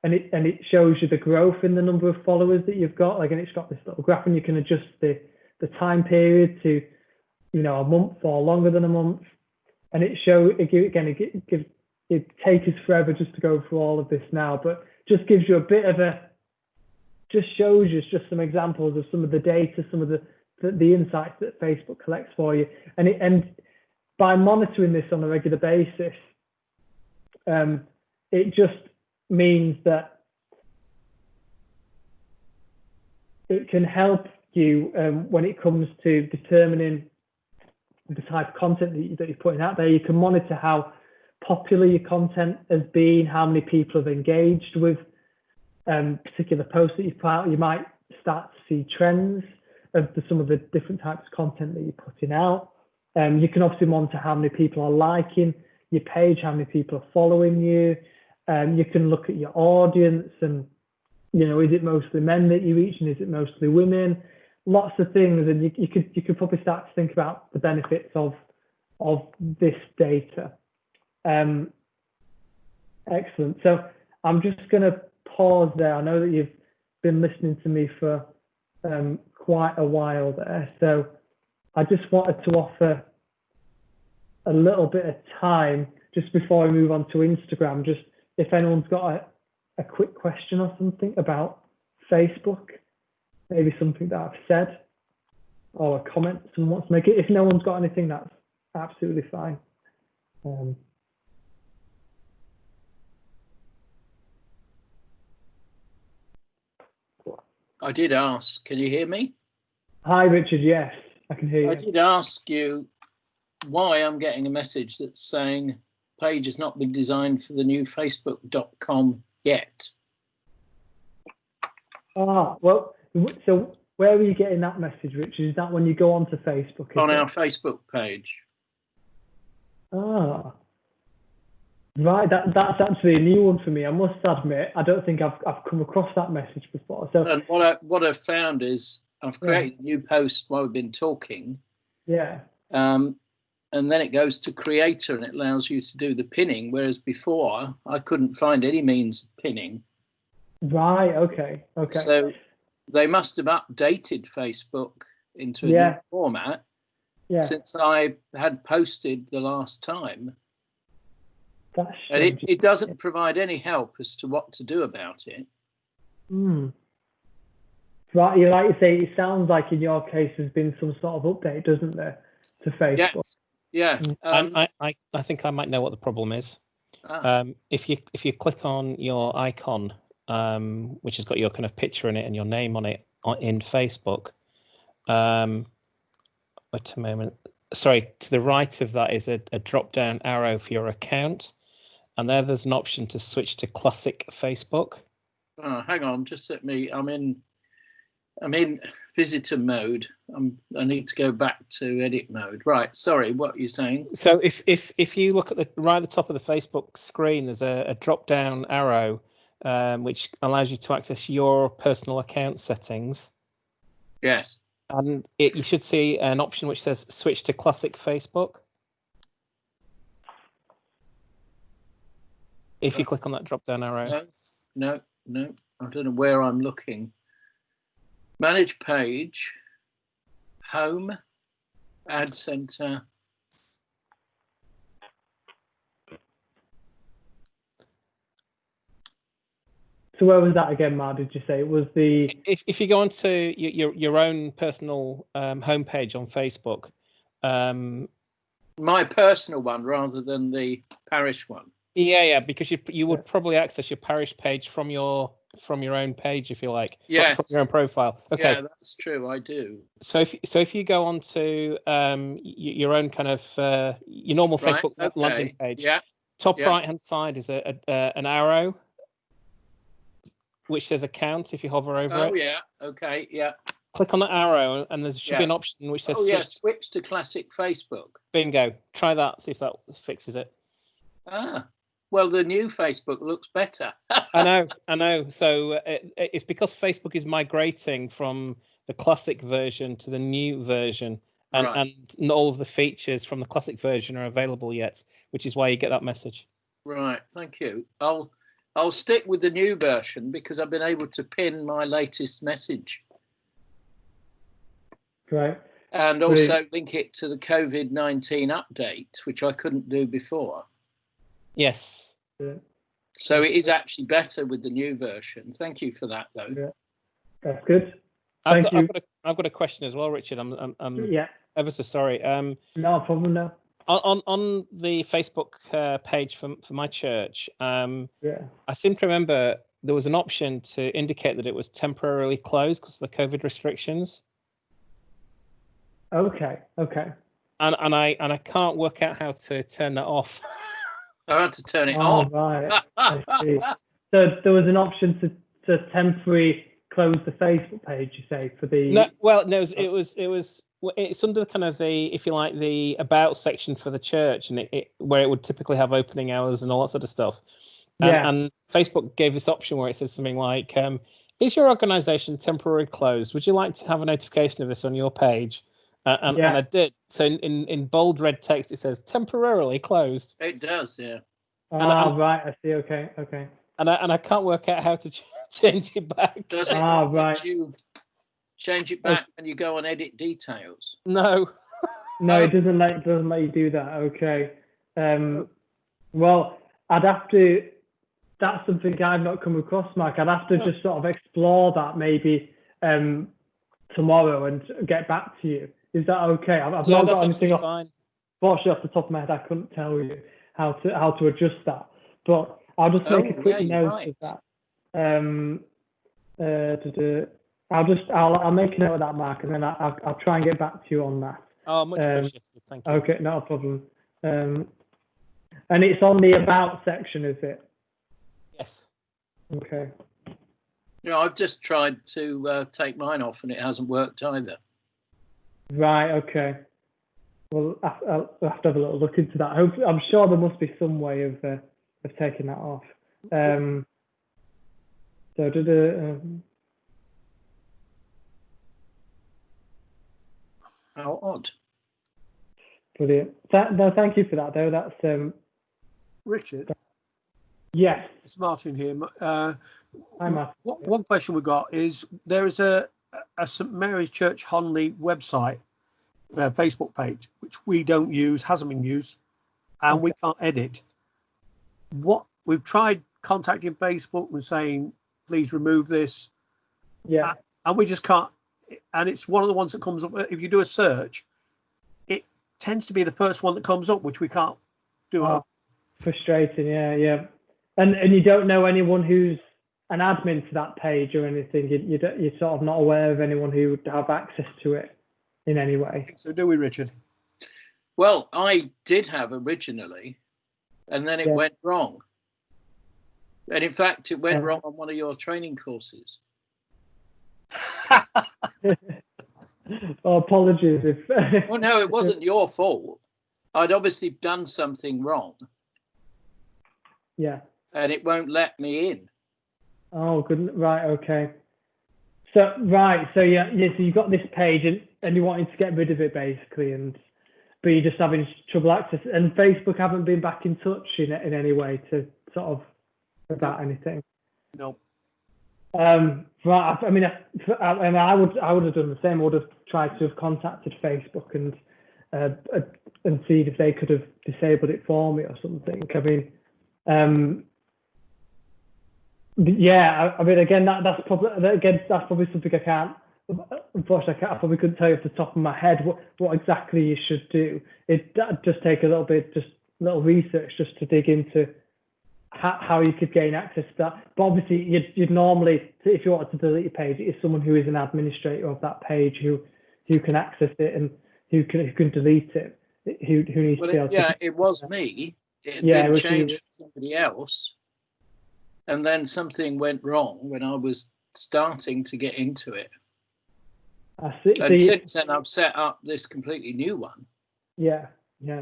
and it shows you the growth in the number of followers that you've got. Like, and it's got this little graph, and you can adjust the time period to, a month or longer than a month. And it takes us forever just to go through all of this now, but just gives you a bit of just shows you just some examples of some of the data, some of the insights that Facebook collects for you. And by monitoring this on a regular basis, it just means that it can help you when it comes to determining the type of content that you're putting out there. You can monitor how popular your content has been, how many people have engaged with particular posts that you put out. You might start to see trends of some of the different types of content that you're putting out. You can obviously monitor how many people are liking your page, how many people are following you. You can look at your audience and, is it mostly men that you reach, and is it mostly women? Lots of things, and you could probably start to think about the benefits of this data. Excellent. So I'm just going to pause there. I know that been listening to me for quite a while there. So I just wanted to offer a little bit of time just before I move on to Instagram, just if anyone's got a quick question or something about Facebook, maybe something that I've said or a comment someone wants to make it. If no one's got anything, that's absolutely fine. I did ask, can you hear me? Hi, Richard. Yes, I can hear you. I did ask you why I'm getting a message that's saying page has not been designed for the new Facebook.com yet. Well, so where are you getting that message, Richard? Is that when you go onto Facebook? On our Facebook page. Right, that's actually a new one for me. I must admit, I don't think I've come across that message before. So, and what I've found is I've created a new post while we've been talking. Yeah. And then it goes to creator and it allows you to do the pinning, whereas before I couldn't find any means of pinning. Right. Okay. So they must have updated Facebook into a new format since I had posted the last time. That's and it doesn't provide any help as to what to do about it. Right, you like to say, it sounds like in your case there's been some sort of update, doesn't there, to Facebook? Yes. Yeah. I think I might know what the problem is. If you click on your icon, which has got your kind of picture in it and your name on it in Facebook, wait a moment. Sorry, to the right of that is a drop-down arrow for your account, and there's an option to switch to classic Facebook. Hang on, just let me. I'm in visitor mode. I need to go back to edit mode. Right. Sorry, what are you saying? So if you look at the right at the top of the Facebook screen, there's a drop-down arrow which allows you to access your personal account settings. Yes. And you should see an option which says switch to classic Facebook. If you click on that drop-down arrow. No. I don't know where I'm looking. Manage page, home, ad center. So where was that again, Mar? Did you say it was the? If you go onto your own personal homepage on Facebook. My personal one rather than the parish one. Yeah, because you would probably access your parish page from your own page, if you like. Yes. From your own profile. Okay. Yeah, that's true. I do. So if you go onto your own kind of your normal Facebook landing page, top right hand side is an arrow which says account. If you hover over it. Oh yeah. Okay. Yeah. Click on the arrow, and there should be an option which says switch to classic Facebook. Bingo. Try that. See if that fixes it. Well, the new Facebook looks better. I know. So it's because Facebook is migrating from the classic version to the new version, and not all of the features from the classic version are available yet, which is why you get that message. Right. Thank you. I'll stick with the new version because I've been able to pin my latest message. Right. And also link it to the COVID-19 update, which I couldn't do before. Yes. Yeah. So it is actually better with the new version. Thank you for that, though. Yeah. That's good. I've got a question as well, Richard. I'm ever so sorry. No problem. No. On the Facebook page for my church, I seem to remember there was an option to indicate that it was temporarily closed because of the COVID restrictions. Okay. And I can't work out how to turn that off. I had to turn it on. Right. I see. So there was an option to temporarily close the Facebook page, you say, for the. No, it's under the kind of if you like, the about section for the church, and where it would typically have opening hours and all that sort of stuff. And Facebook gave this option where it says something like, "Is your organisation temporarily closed? Would you like to have a notification of this on your page?" And I did. So in bold red text, it says temporarily closed. It does, yeah. Right. I see. Okay. and I can't work out how to change it back. Does it not let right. you change it back when you go on edit details? No. No, it doesn't let you do that. Okay. Well, I'd have to. That's something I've not come across, Mark. I'd have to just sort of explore that maybe tomorrow and get back to you. Is that okay? I've not got anything off. Fine. Fortunately, off the top of my head, I couldn't tell you how to adjust that. But I'll just make a quick note of that. I'll make a note of that, Mark, and then I'll try and get back to you on that. Oh, much appreciated. Thank you. Okay, not a problem. And it's on the about section, is it? Yes. Okay. Yeah, I've just tried to take mine off, and it hasn't worked either. Right. Okay. Well, I'll have to have a little look into that. I'm sure there must be some way of taking that off. How odd. Brilliant. No, thank you for that, though. That's Richard. Yes. It's Martin here. Hi, Martin. One question we got is there is a St Mary's Church Honley website, Facebook page, which we don't use, hasn't been used, and we can't edit. What we've tried contacting Facebook and saying, please remove this. Yeah. And we just can't. And it's one of the ones that comes up. If you do a search, it tends to be the first one that comes up, which we can't do. Oh, frustrating. Yeah. And you don't know anyone who's an admin to that page or anything. You're sort of not aware of anyone who would have access to it in any way. So do we, Richard? Well, I did have originally, and then it went wrong. And in fact, it went wrong on one of your training courses. Oh, apologies if. Well, no, it wasn't your fault. I'd obviously done something wrong. Yeah. And it won't let me in. Oh, good. Right. Okay. So so you've got this page and you wanted to get rid of it basically, but you're just having trouble access. And Facebook haven't been back in touch in any way to sort of about anything. No. Right. I mean, I would have done the same. I would have tried to have contacted Facebook and see if they could have disabled it for me or something. I mean, yeah. I mean, again, that's probably something I can't. Unfortunately, I probably couldn't tell you off the top of my head what exactly you should do. It just take a little research just to dig into how you could gain access to that. But obviously, you'd normally, if you wanted to delete a page, it is someone who is an administrator of that page who can access it and who can delete it. Who needs to be able to. Yeah, it was me. It had been changed for somebody else, and then something went wrong when I was starting to get into it. I see. And since then, I've set up this completely new one. Yeah.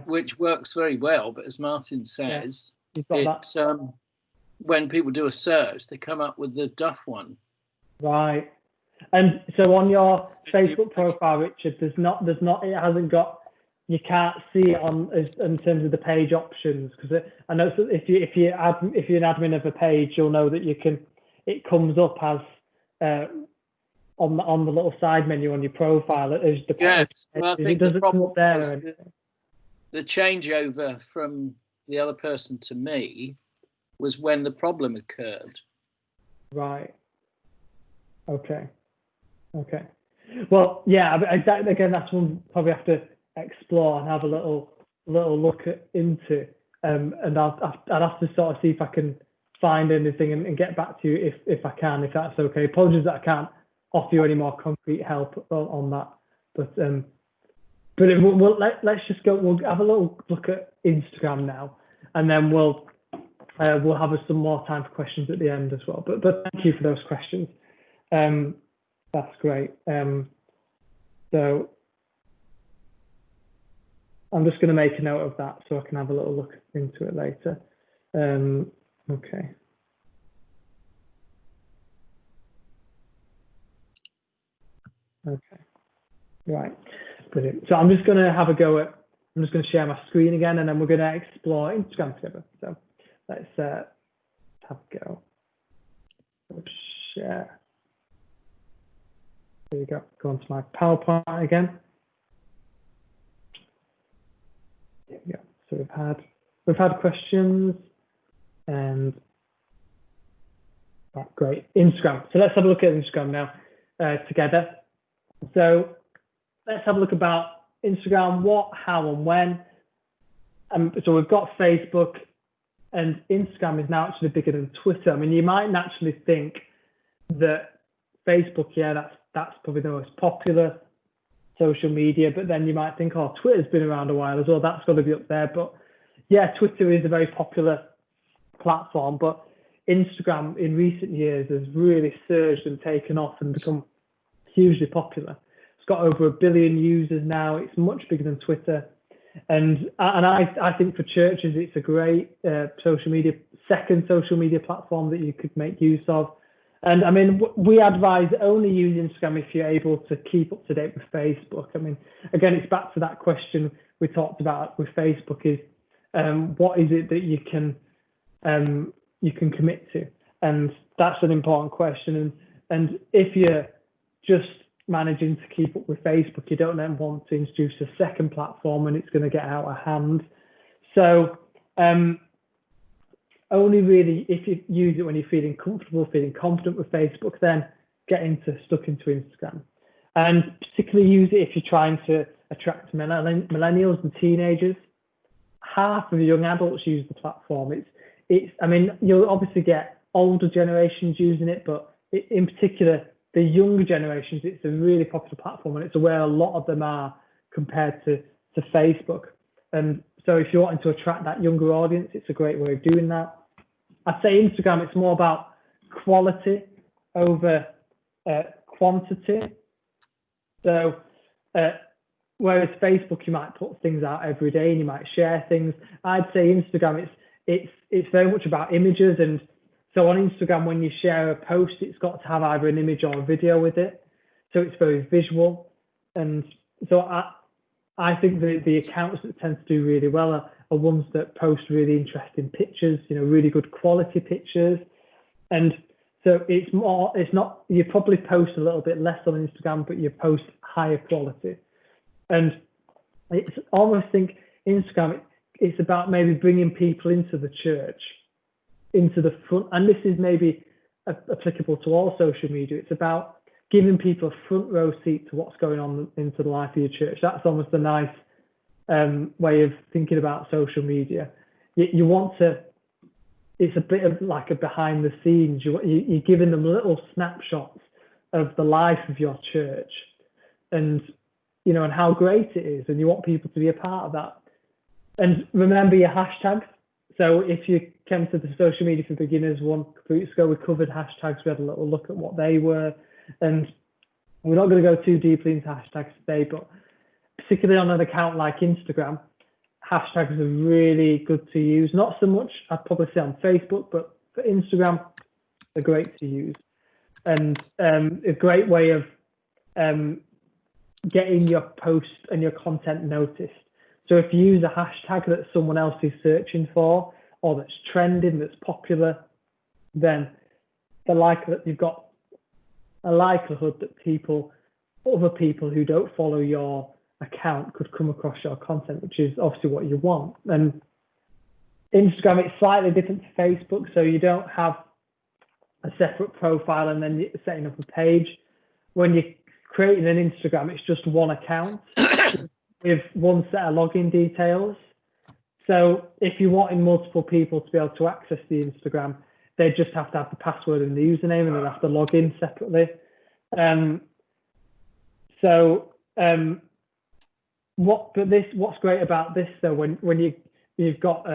Which works very well, but as Martin says, when people do a search, they come up with the Duff one. Right. And so on your Facebook profile, Richard, it hasn't got. You can't see it in terms of the page options, because I know if you're an admin of a page, you'll know that it comes up as on the little side menu on your profile as the page. Yes, well, I think it doesn't come up there. The changeover from the other person to me was when the problem occurred. Right. Okay. Well, yeah. Exactly. Again, that's one we'll probably have to explore and have a little look into. And I'd have to sort of see if I can find anything and get back to you if I can, if that's okay. Apologies that I can't offer you any more concrete help on that, but let's just go. We'll have a little look at Instagram now, and then we'll have some more time for questions at the end as well. But thank you for those questions. That's great. So I'm just going to make a note of that so I can have a little look into it later. Okay. Okay. Right. Brilliant. So I'm just going to have a go at. I'm just going to share my screen again, and then we're going to explore Instagram together. So let's have a go. There we go. Go on to my PowerPoint again. There we go. So we've had questions, and right, great. Instagram. So let's have a look at Instagram now together. So let's have a look about Instagram, what, how, and when. So we've got Facebook, and Instagram is now actually bigger than Twitter. I mean, you might naturally think that Facebook, yeah, that's probably the most popular social media, but then you might think, oh, Twitter's been around a while as well, that's got to be up there. But yeah, Twitter is a very popular platform, but Instagram in recent years has really surged and taken off and become hugely popular. It's got over 1 billion users now. It's much bigger than Twitter. And I think for churches, it's a great second social media platform that you could make use of. And I mean, we advise only use Instagram if you're able to keep up to date with Facebook. I mean, again, it's back to that question we talked about with Facebook is what is it that you can commit to? And that's an important question. And if you're just managing to keep up with Facebook, you don't then want to introduce a second platform and it's going to get out of hand. So only really if you use it when you're feeling comfortable, feeling confident with Facebook, then get stuck into Instagram. And particularly use it if you're trying to attract millennials and teenagers. Half of the young adults use the platform. I mean, you'll obviously get older generations using it, but in particular, the younger generations, it's a really popular platform, and it's where a lot of them are compared to Facebook. And so if you're wanting to attract that younger audience, it's a great way of doing that. I'd say Instagram, it's more about quality over quantity. So whereas Facebook, you might put things out every day and you might share things. I'd say Instagram, it's very much about images. And so on Instagram, when you share a post, it's got to have either an image or a video with it. So it's very visual. And so I think the accounts that tend to do really well are ones that post really interesting pictures, really good quality pictures. And so you probably post a little bit less on Instagram, but you post higher quality. And it's almost think Instagram, it's about maybe bringing people into the church, into the front. And this is maybe applicable to all social media. It's about giving people a front row seat to what's going on into the life of your church. That's almost a nice way of thinking about social media. You want to, it's a bit of like a behind the scenes. You're giving them little snapshots of the life of your church and how great it is. And you want people to be a part of that. And remember your hashtags. So if you came to the social media for beginners 1 week ago, we covered hashtags. We had a little look at what they were. And we're not going to go too deeply into hashtags today, but particularly on an account like Instagram, hashtags are really good to use. Not so much, I'd probably say on Facebook, but for Instagram, they're great to use. And a great way of getting your post and your content noticed. So if you use a hashtag that someone else is searching for, or that's trending, that's popular, then you've got a likelihood that other people who don't follow your account could come across your content, which is obviously what you want. And Instagram, it's slightly different to Facebook, so you don't have a separate profile and then you're setting up a page. When you're creating an Instagram, it's just one account with one set of login details. So if you're wanting multiple people to be able to access the Instagram, they just have to have the password and the username, and they have to log in separately. What's great about this though, when you've got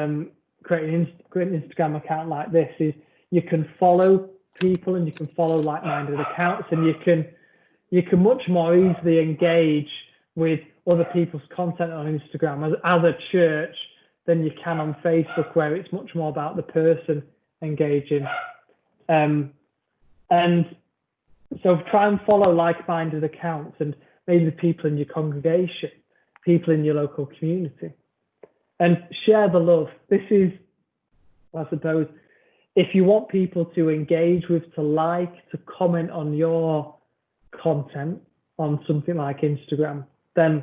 creating an Instagram account like this, is you can follow people and you can follow like-minded accounts, and you can much more easily engage with other people's content on Instagram as a church than you can on Facebook, where it's much more about the person engaging. And so try and follow like-minded accounts and maybe the people in your congregation, people in your local community, and share the love. This is, I suppose, if you want people to engage with, to like, to comment on your content, on something like Instagram, then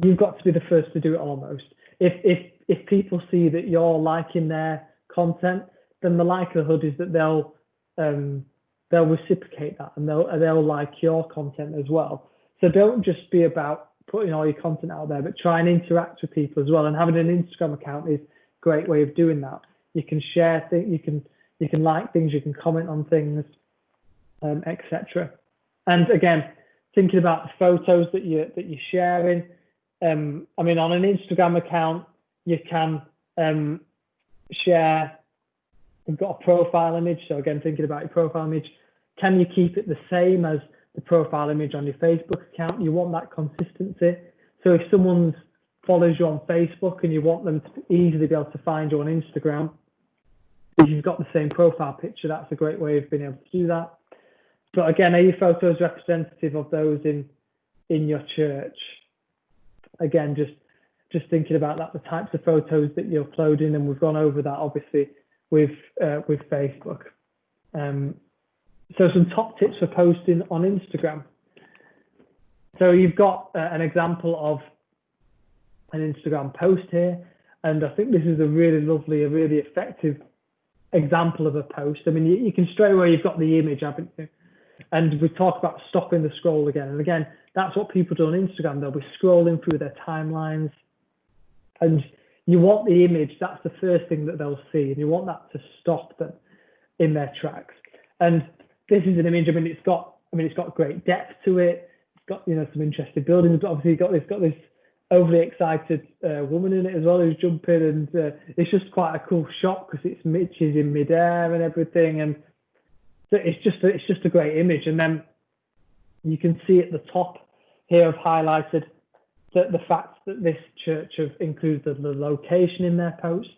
you've got to be the first to do it almost. If people see that you're liking their content, then the likelihood is that they'll reciprocate that, and they'll like your content as well. So don't just be about putting all your content out there, but try and interact with people as well. And having an Instagram account is a great way of doing that. You can share things, you can like things, you can comment on things, etc. And again, thinking about the photos that you're sharing. I mean, on an Instagram account, you can share. You've got a profile image. So again, thinking about your profile image, can you keep it the same as the profile image on your Facebook account? You want that consistency. So if someone follows you on Facebook and you want them to easily be able to find you on Instagram, if you've got the same profile picture, that's a great way of being able to do that. But again, are your photos representative of those in your church? Again, just thinking about that, the types of photos that you're uploading, and we've gone over that obviously with Facebook. So some top tips for posting on Instagram. So you've got an example of an Instagram post here, and I think this is a really lovely, a really effective example of a post. I mean, you can straight away, you've got the image, haven't you? And we talk about stopping the scroll again. And again, that's what people do on Instagram. They'll be scrolling through their timelines, and you want the image. That's the first thing that they'll see, and you want that to stop them in their tracks. And this is an image. I mean, it's got great depth to it. It's got, you know, some interesting buildings, but obviously it's got this overly excited woman in it as well who's jumping, and it's just quite a cool shot because it's Mitch's in midair and everything, and so it's just a great image. And then you can see at the top here, I've highlighted that the fact that this church have included the location in their post.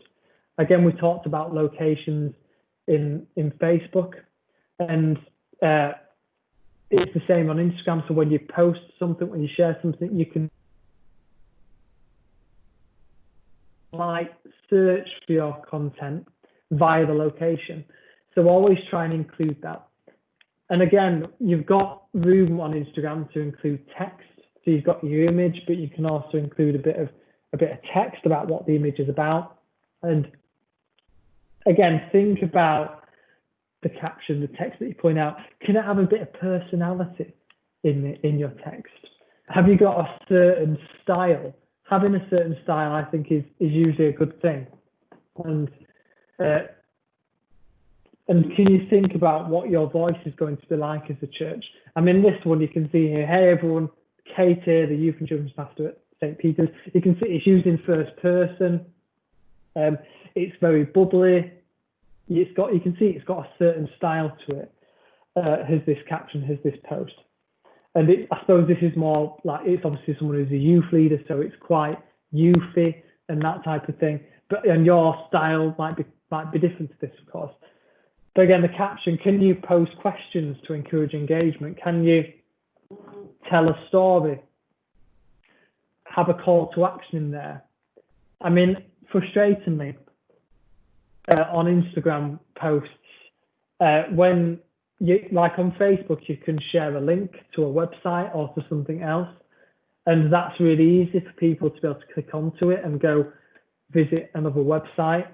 Again, we talked about locations in Facebook, and it's the same on Instagram. So when you post something, when you share something, you can search for your content via the location. So always try and include that. And again, you've got room on Instagram to include text. So you've got your image, but you can also include a bit of text about what the image is about. And again, think about the caption, the text that you point out. Can it have a bit of personality in your text? Have you got a certain style? Having a certain style, I think, is usually a good thing. And can you think about what your voice is going to be like as a church? I mean, this one you can see here. Hey everyone, Kate here, the youth and children's pastor at St. Peter's. You can see it's used in first person. It's very bubbly. You can see it's got a certain style to it. Has this caption, has this post. And I suppose this is more like, it's obviously someone who's a youth leader, so it's quite youthy and that type of thing. And your style might be different to this, of course. But again, the caption, can you pose questions to encourage engagement? Can you tell a story? Have a call to action in there? I mean, frustratingly, on Instagram posts, when you, like on Facebook, you can share a link to a website or to something else. And that's really easy for people to be able to click onto it and go visit another website.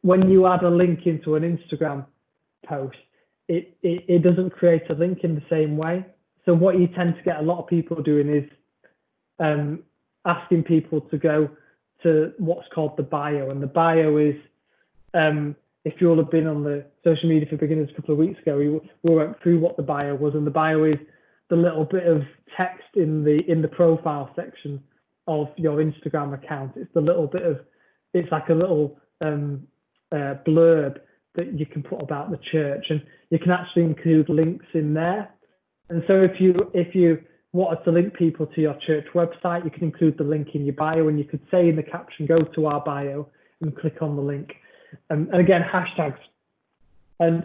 When you add a link into an Instagram post, it doesn't create a link in the same way. So what you tend to get a lot of people doing is asking people to go to what's called the bio. And the bio is, if you all have been on the social media for beginners a couple of weeks ago, we went through what the bio was. And the bio is the little bit of text in the profile section of your Instagram account. It's the little bit of, it's like a little blurb that you can put about the church, and you can actually include links in there. And so if you wanted to link people to your church website, you can include the link in your bio, and you could say in the caption, go to our bio and click on the link. And again, hashtags. And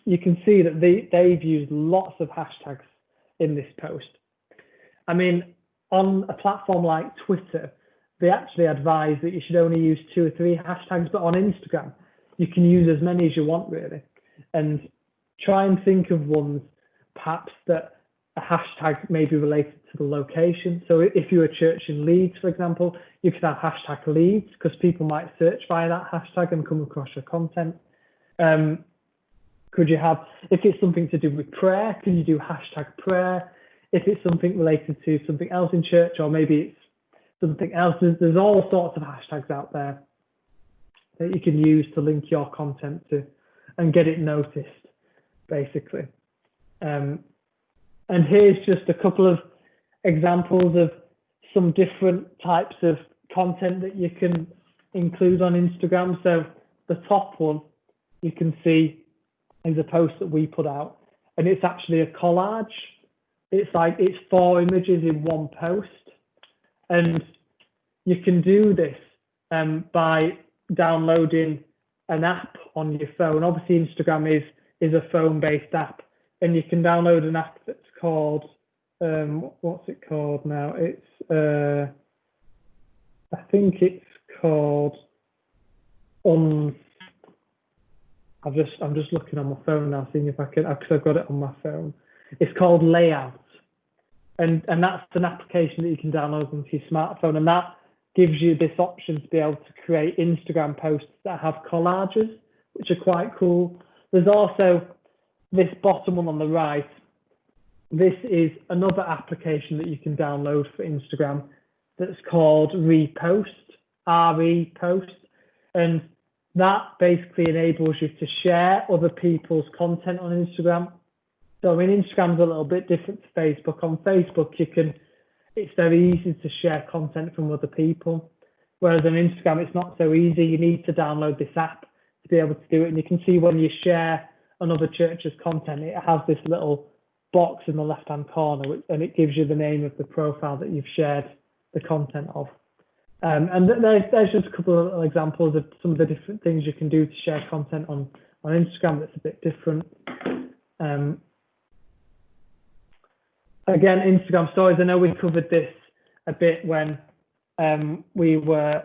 you can see that they've used lots of hashtags in this post. I mean, on a platform like Twitter, they actually advise that you should only use 2 or 3 hashtags, but on Instagram, you can use as many as you want, really. And try and think of ones perhaps that a hashtag maybe related to the location. So if you're a church in Leeds, for example, you could have hashtag Leeds because people might search via that hashtag and come across your content. Could you have, if it's something to do with prayer, could you do hashtag prayer? If it's something related to something else in church, or maybe it's something else, there's all sorts of hashtags out there that you can use to link your content to and get it noticed, basically. And here's just a couple of examples of some different types of content that you can include on Instagram. So the top one you can see is a post that we put out, and it's actually a collage. It's 4 images in one post, and you can do this by downloading an app on your phone. Obviously, Instagram is a phone-based app, and you can download an app that's called what's it called now? It's I think it's called I'm just looking on my phone now, seeing if I can, because I've got it on my phone. It's called Layout, and that's an application that you can download onto your smartphone, and that gives you this option to be able to create Instagram posts that have collages, which are quite cool. There's also this bottom one on the right. This is another application that you can download for Instagram that's called Repost, R-E-Post, and that basically enables you to share other people's content on Instagram. So I mean, Instagram's a little bit different to Facebook. On Facebook, it's very easy to share content from other people, whereas on Instagram, it's not so easy. You need to download this app to be able to do it. And you can see when you share another church's content, it has this little box in the left-hand corner, and it gives you the name of the profile that you've shared the content of. And there's just a couple of little examples of some of the different things you can do to share content on Instagram that's a bit different. Again, Instagram stories, I know we covered this a bit when we were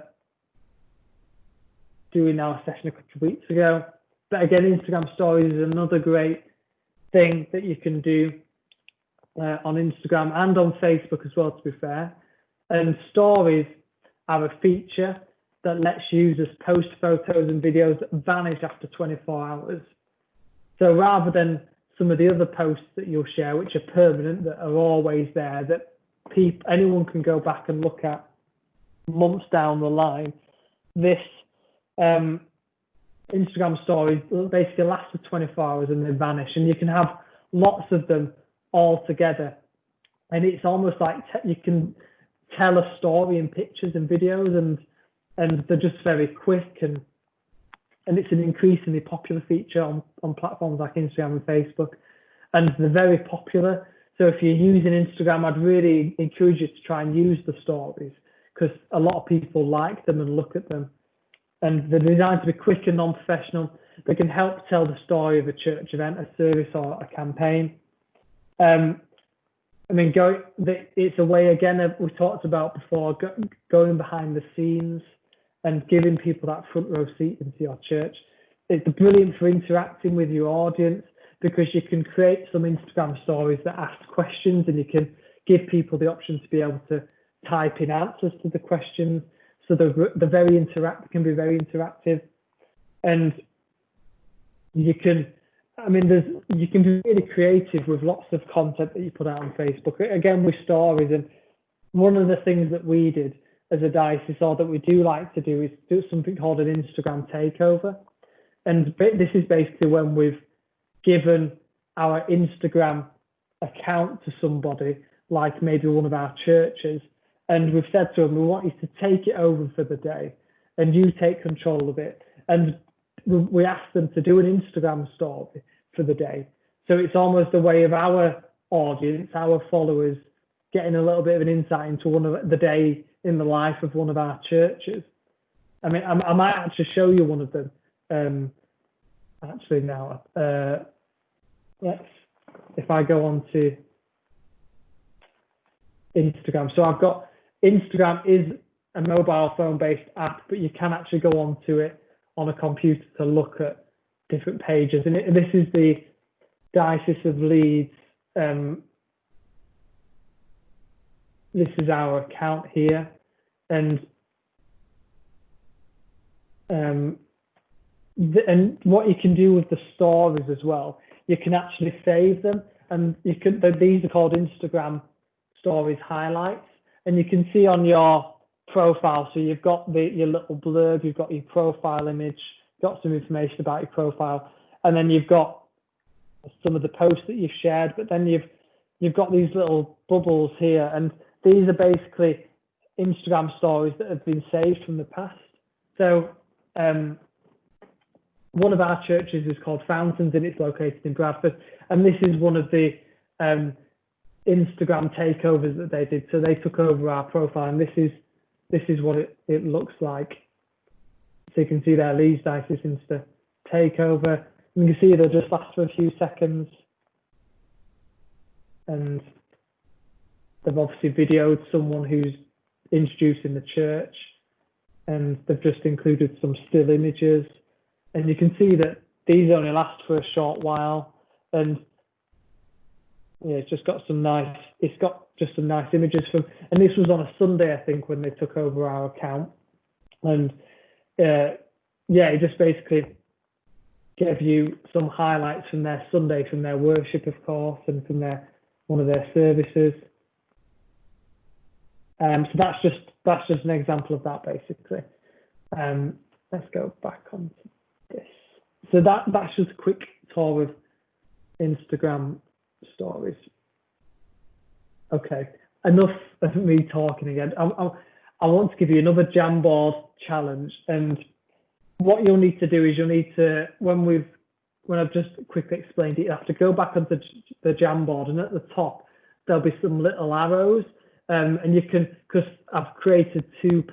doing our session a couple of weeks ago. But again, Instagram stories is another great thing that you can do on Instagram and on Facebook as well, to be fair. And stories are a feature that lets users post photos and videos that vanish after 24 hours. So rather than some of the other posts that you'll share, which are permanent, that are always there, that anyone can go back and look at months down the line, this Instagram stories basically last for 24 hours and they vanish, and you can have lots of them all together. And it's almost like you can tell a story in pictures and videos, and they're just very quick, and it's an increasingly popular feature on platforms like Instagram and Facebook, and they're very popular. So if you're using Instagram, I'd really encourage you to try and use the stories, because a lot of people like them and look at them, and they're designed to be quick and non-professional. They can help tell the story of a church event, a service, or a campaign. I mean, it's a way, again, that we talked about before, going behind the scenes and giving people that front row seat into your church. It's brilliant for interacting with your audience, because you can create some Instagram stories that ask questions, and you can give people the option to be able to type in answers to the questions. So they're very can be very interactive, and you can be really creative with lots of content that you put out on Facebook. Again, with stories, and one of the things that we did as a diocese, or that we do like to do, is do something called an Instagram takeover. And this is basically when we've given our Instagram account to somebody, like maybe one of our churches, and we've said to them, we want you to take it over for the day, and you take control of it. And we ask them to do an Instagram story for the day. So it's almost a way of our audience, our followers, getting a little bit of an insight into the day in the life of one of our churches. I mean, I might actually show you one of them actually now. If I go on to Instagram. So I've got, Instagram is a mobile phone based app, but you can actually go onto it on a computer to look at different pages. And this is the Diocese of Leeds this is our account here, and and what you can do with the stories as well, you can actually save them, and you can, these are called Instagram stories highlights, and you can see on your profile, so you've got your little blurb, you've got your profile image, got some information about your profile, and then you've got some of the posts that you've shared, but then you've got these little bubbles here, and these are basically Instagram stories that have been saved from the past. So one of our churches is called Fountains, and it's located in Bradford, and this is one of the Instagram takeovers that they did. So they took over our profile, and this is what it looks like. So you can see there, Lee's Dices Insta takeover. And you can see they'll just last for a few seconds, and they've obviously videoed someone who's introducing the church, and they've just included some still images, and you can see that these only last for a short while, and yeah, it's just got some nice, it's got just some nice images from, and this was on a Sunday, I think, when they took over our account, and yeah, it just basically gave you some highlights from their Sunday, from their worship, of course, and from one of their services. So that's just an example of that, basically. Let's go back onto this. So that's just a quick tour of Instagram stories. Okay, enough of me talking again. I want to give you another Jamboard challenge, and what you'll need to do is you'll need to, when I've just quickly explained it, you have to go back onto the Jamboard, and at the top there'll be some little arrows, and you can, because I've created two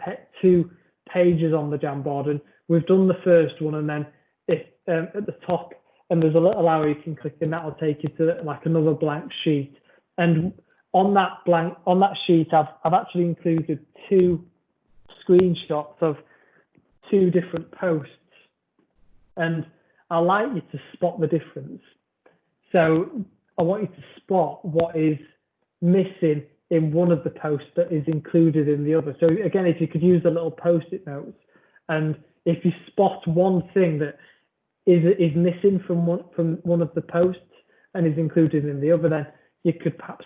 pages on the Jamboard, and we've done the first one, and then at the top, and there's a little arrow you can click, and that will take you to like another blank sheet. And on that sheet, I've actually included two screenshots of two different posts, and I like you to spot the difference. So I want you to spot what is missing in one of the posts that is included in the other. So again, if you could use the little post-it notes, and if you spot one thing that is missing from one of the posts and is included in the other, then you could perhaps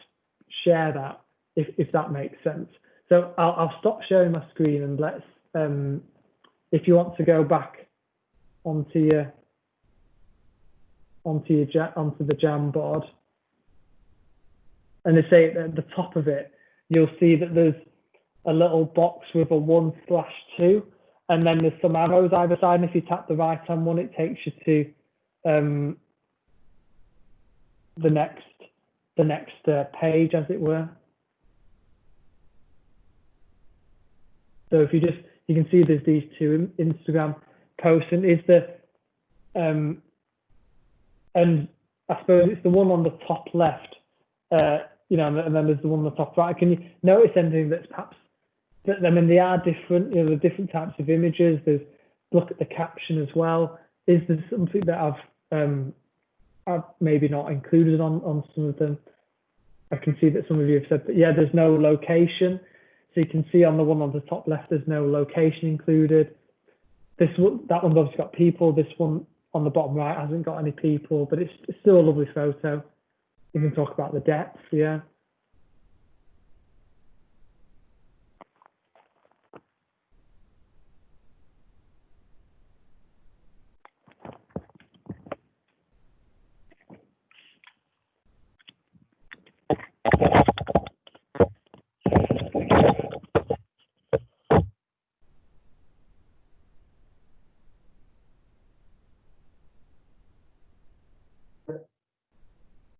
share that, if that makes sense. So I'll stop sharing my screen, and let's if you want to go back onto the Jamboard, and they say at the top of it, you'll see that there's a little box with a 1/2, and then there's some arrows either side. And if you tap the right hand one, it takes you to the next page, as it were. So if you can see there's these two Instagram posts, and and I suppose it's the one on the top left, and then there's the one on the top right. Can you notice anything that's perhaps, they are different, the different types of images. Look at the caption as well. Is there something that I've maybe not included on some of them? I can see that some of you have said that, yeah, there's no location. So you can see on the one on the top left, there's no location included. That one's obviously got people. This one on the bottom right hasn't got any people, but it's still a lovely photo. You can talk about the depth, yeah.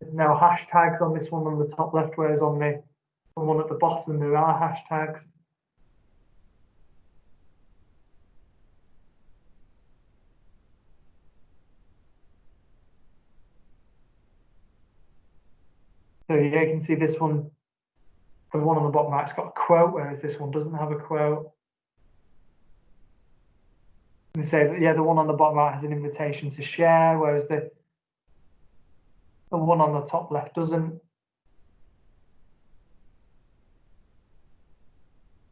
There's no hashtags on this one on the top left, whereas on the one at the bottom there are hashtags. So yeah, you can see this one, the one on the bottom right's got a quote, whereas this one doesn't have a quote. And they say that, yeah, the one on the bottom right has an invitation to share, whereas the one on the top left doesn't.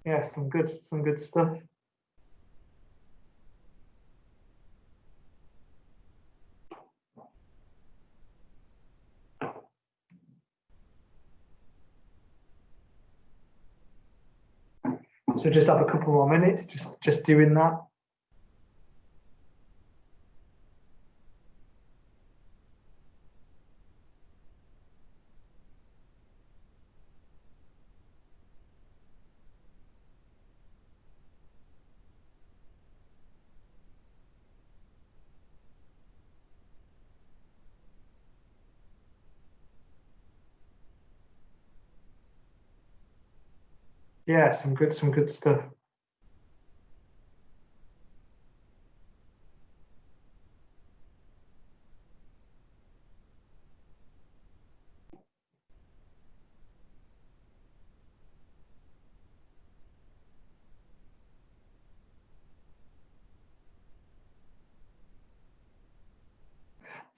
Yeah, some good stuff. So just have a couple more minutes, just doing that. Yeah, some good stuff.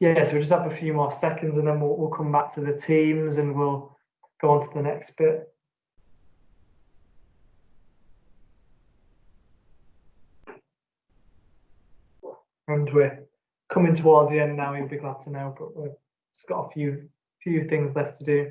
Yeah, so we'll just have a few more seconds and then we'll come back to the teams and we'll go on to the next bit. And we're coming towards the end now, you'll be glad to know, but we've just got a few things left to do.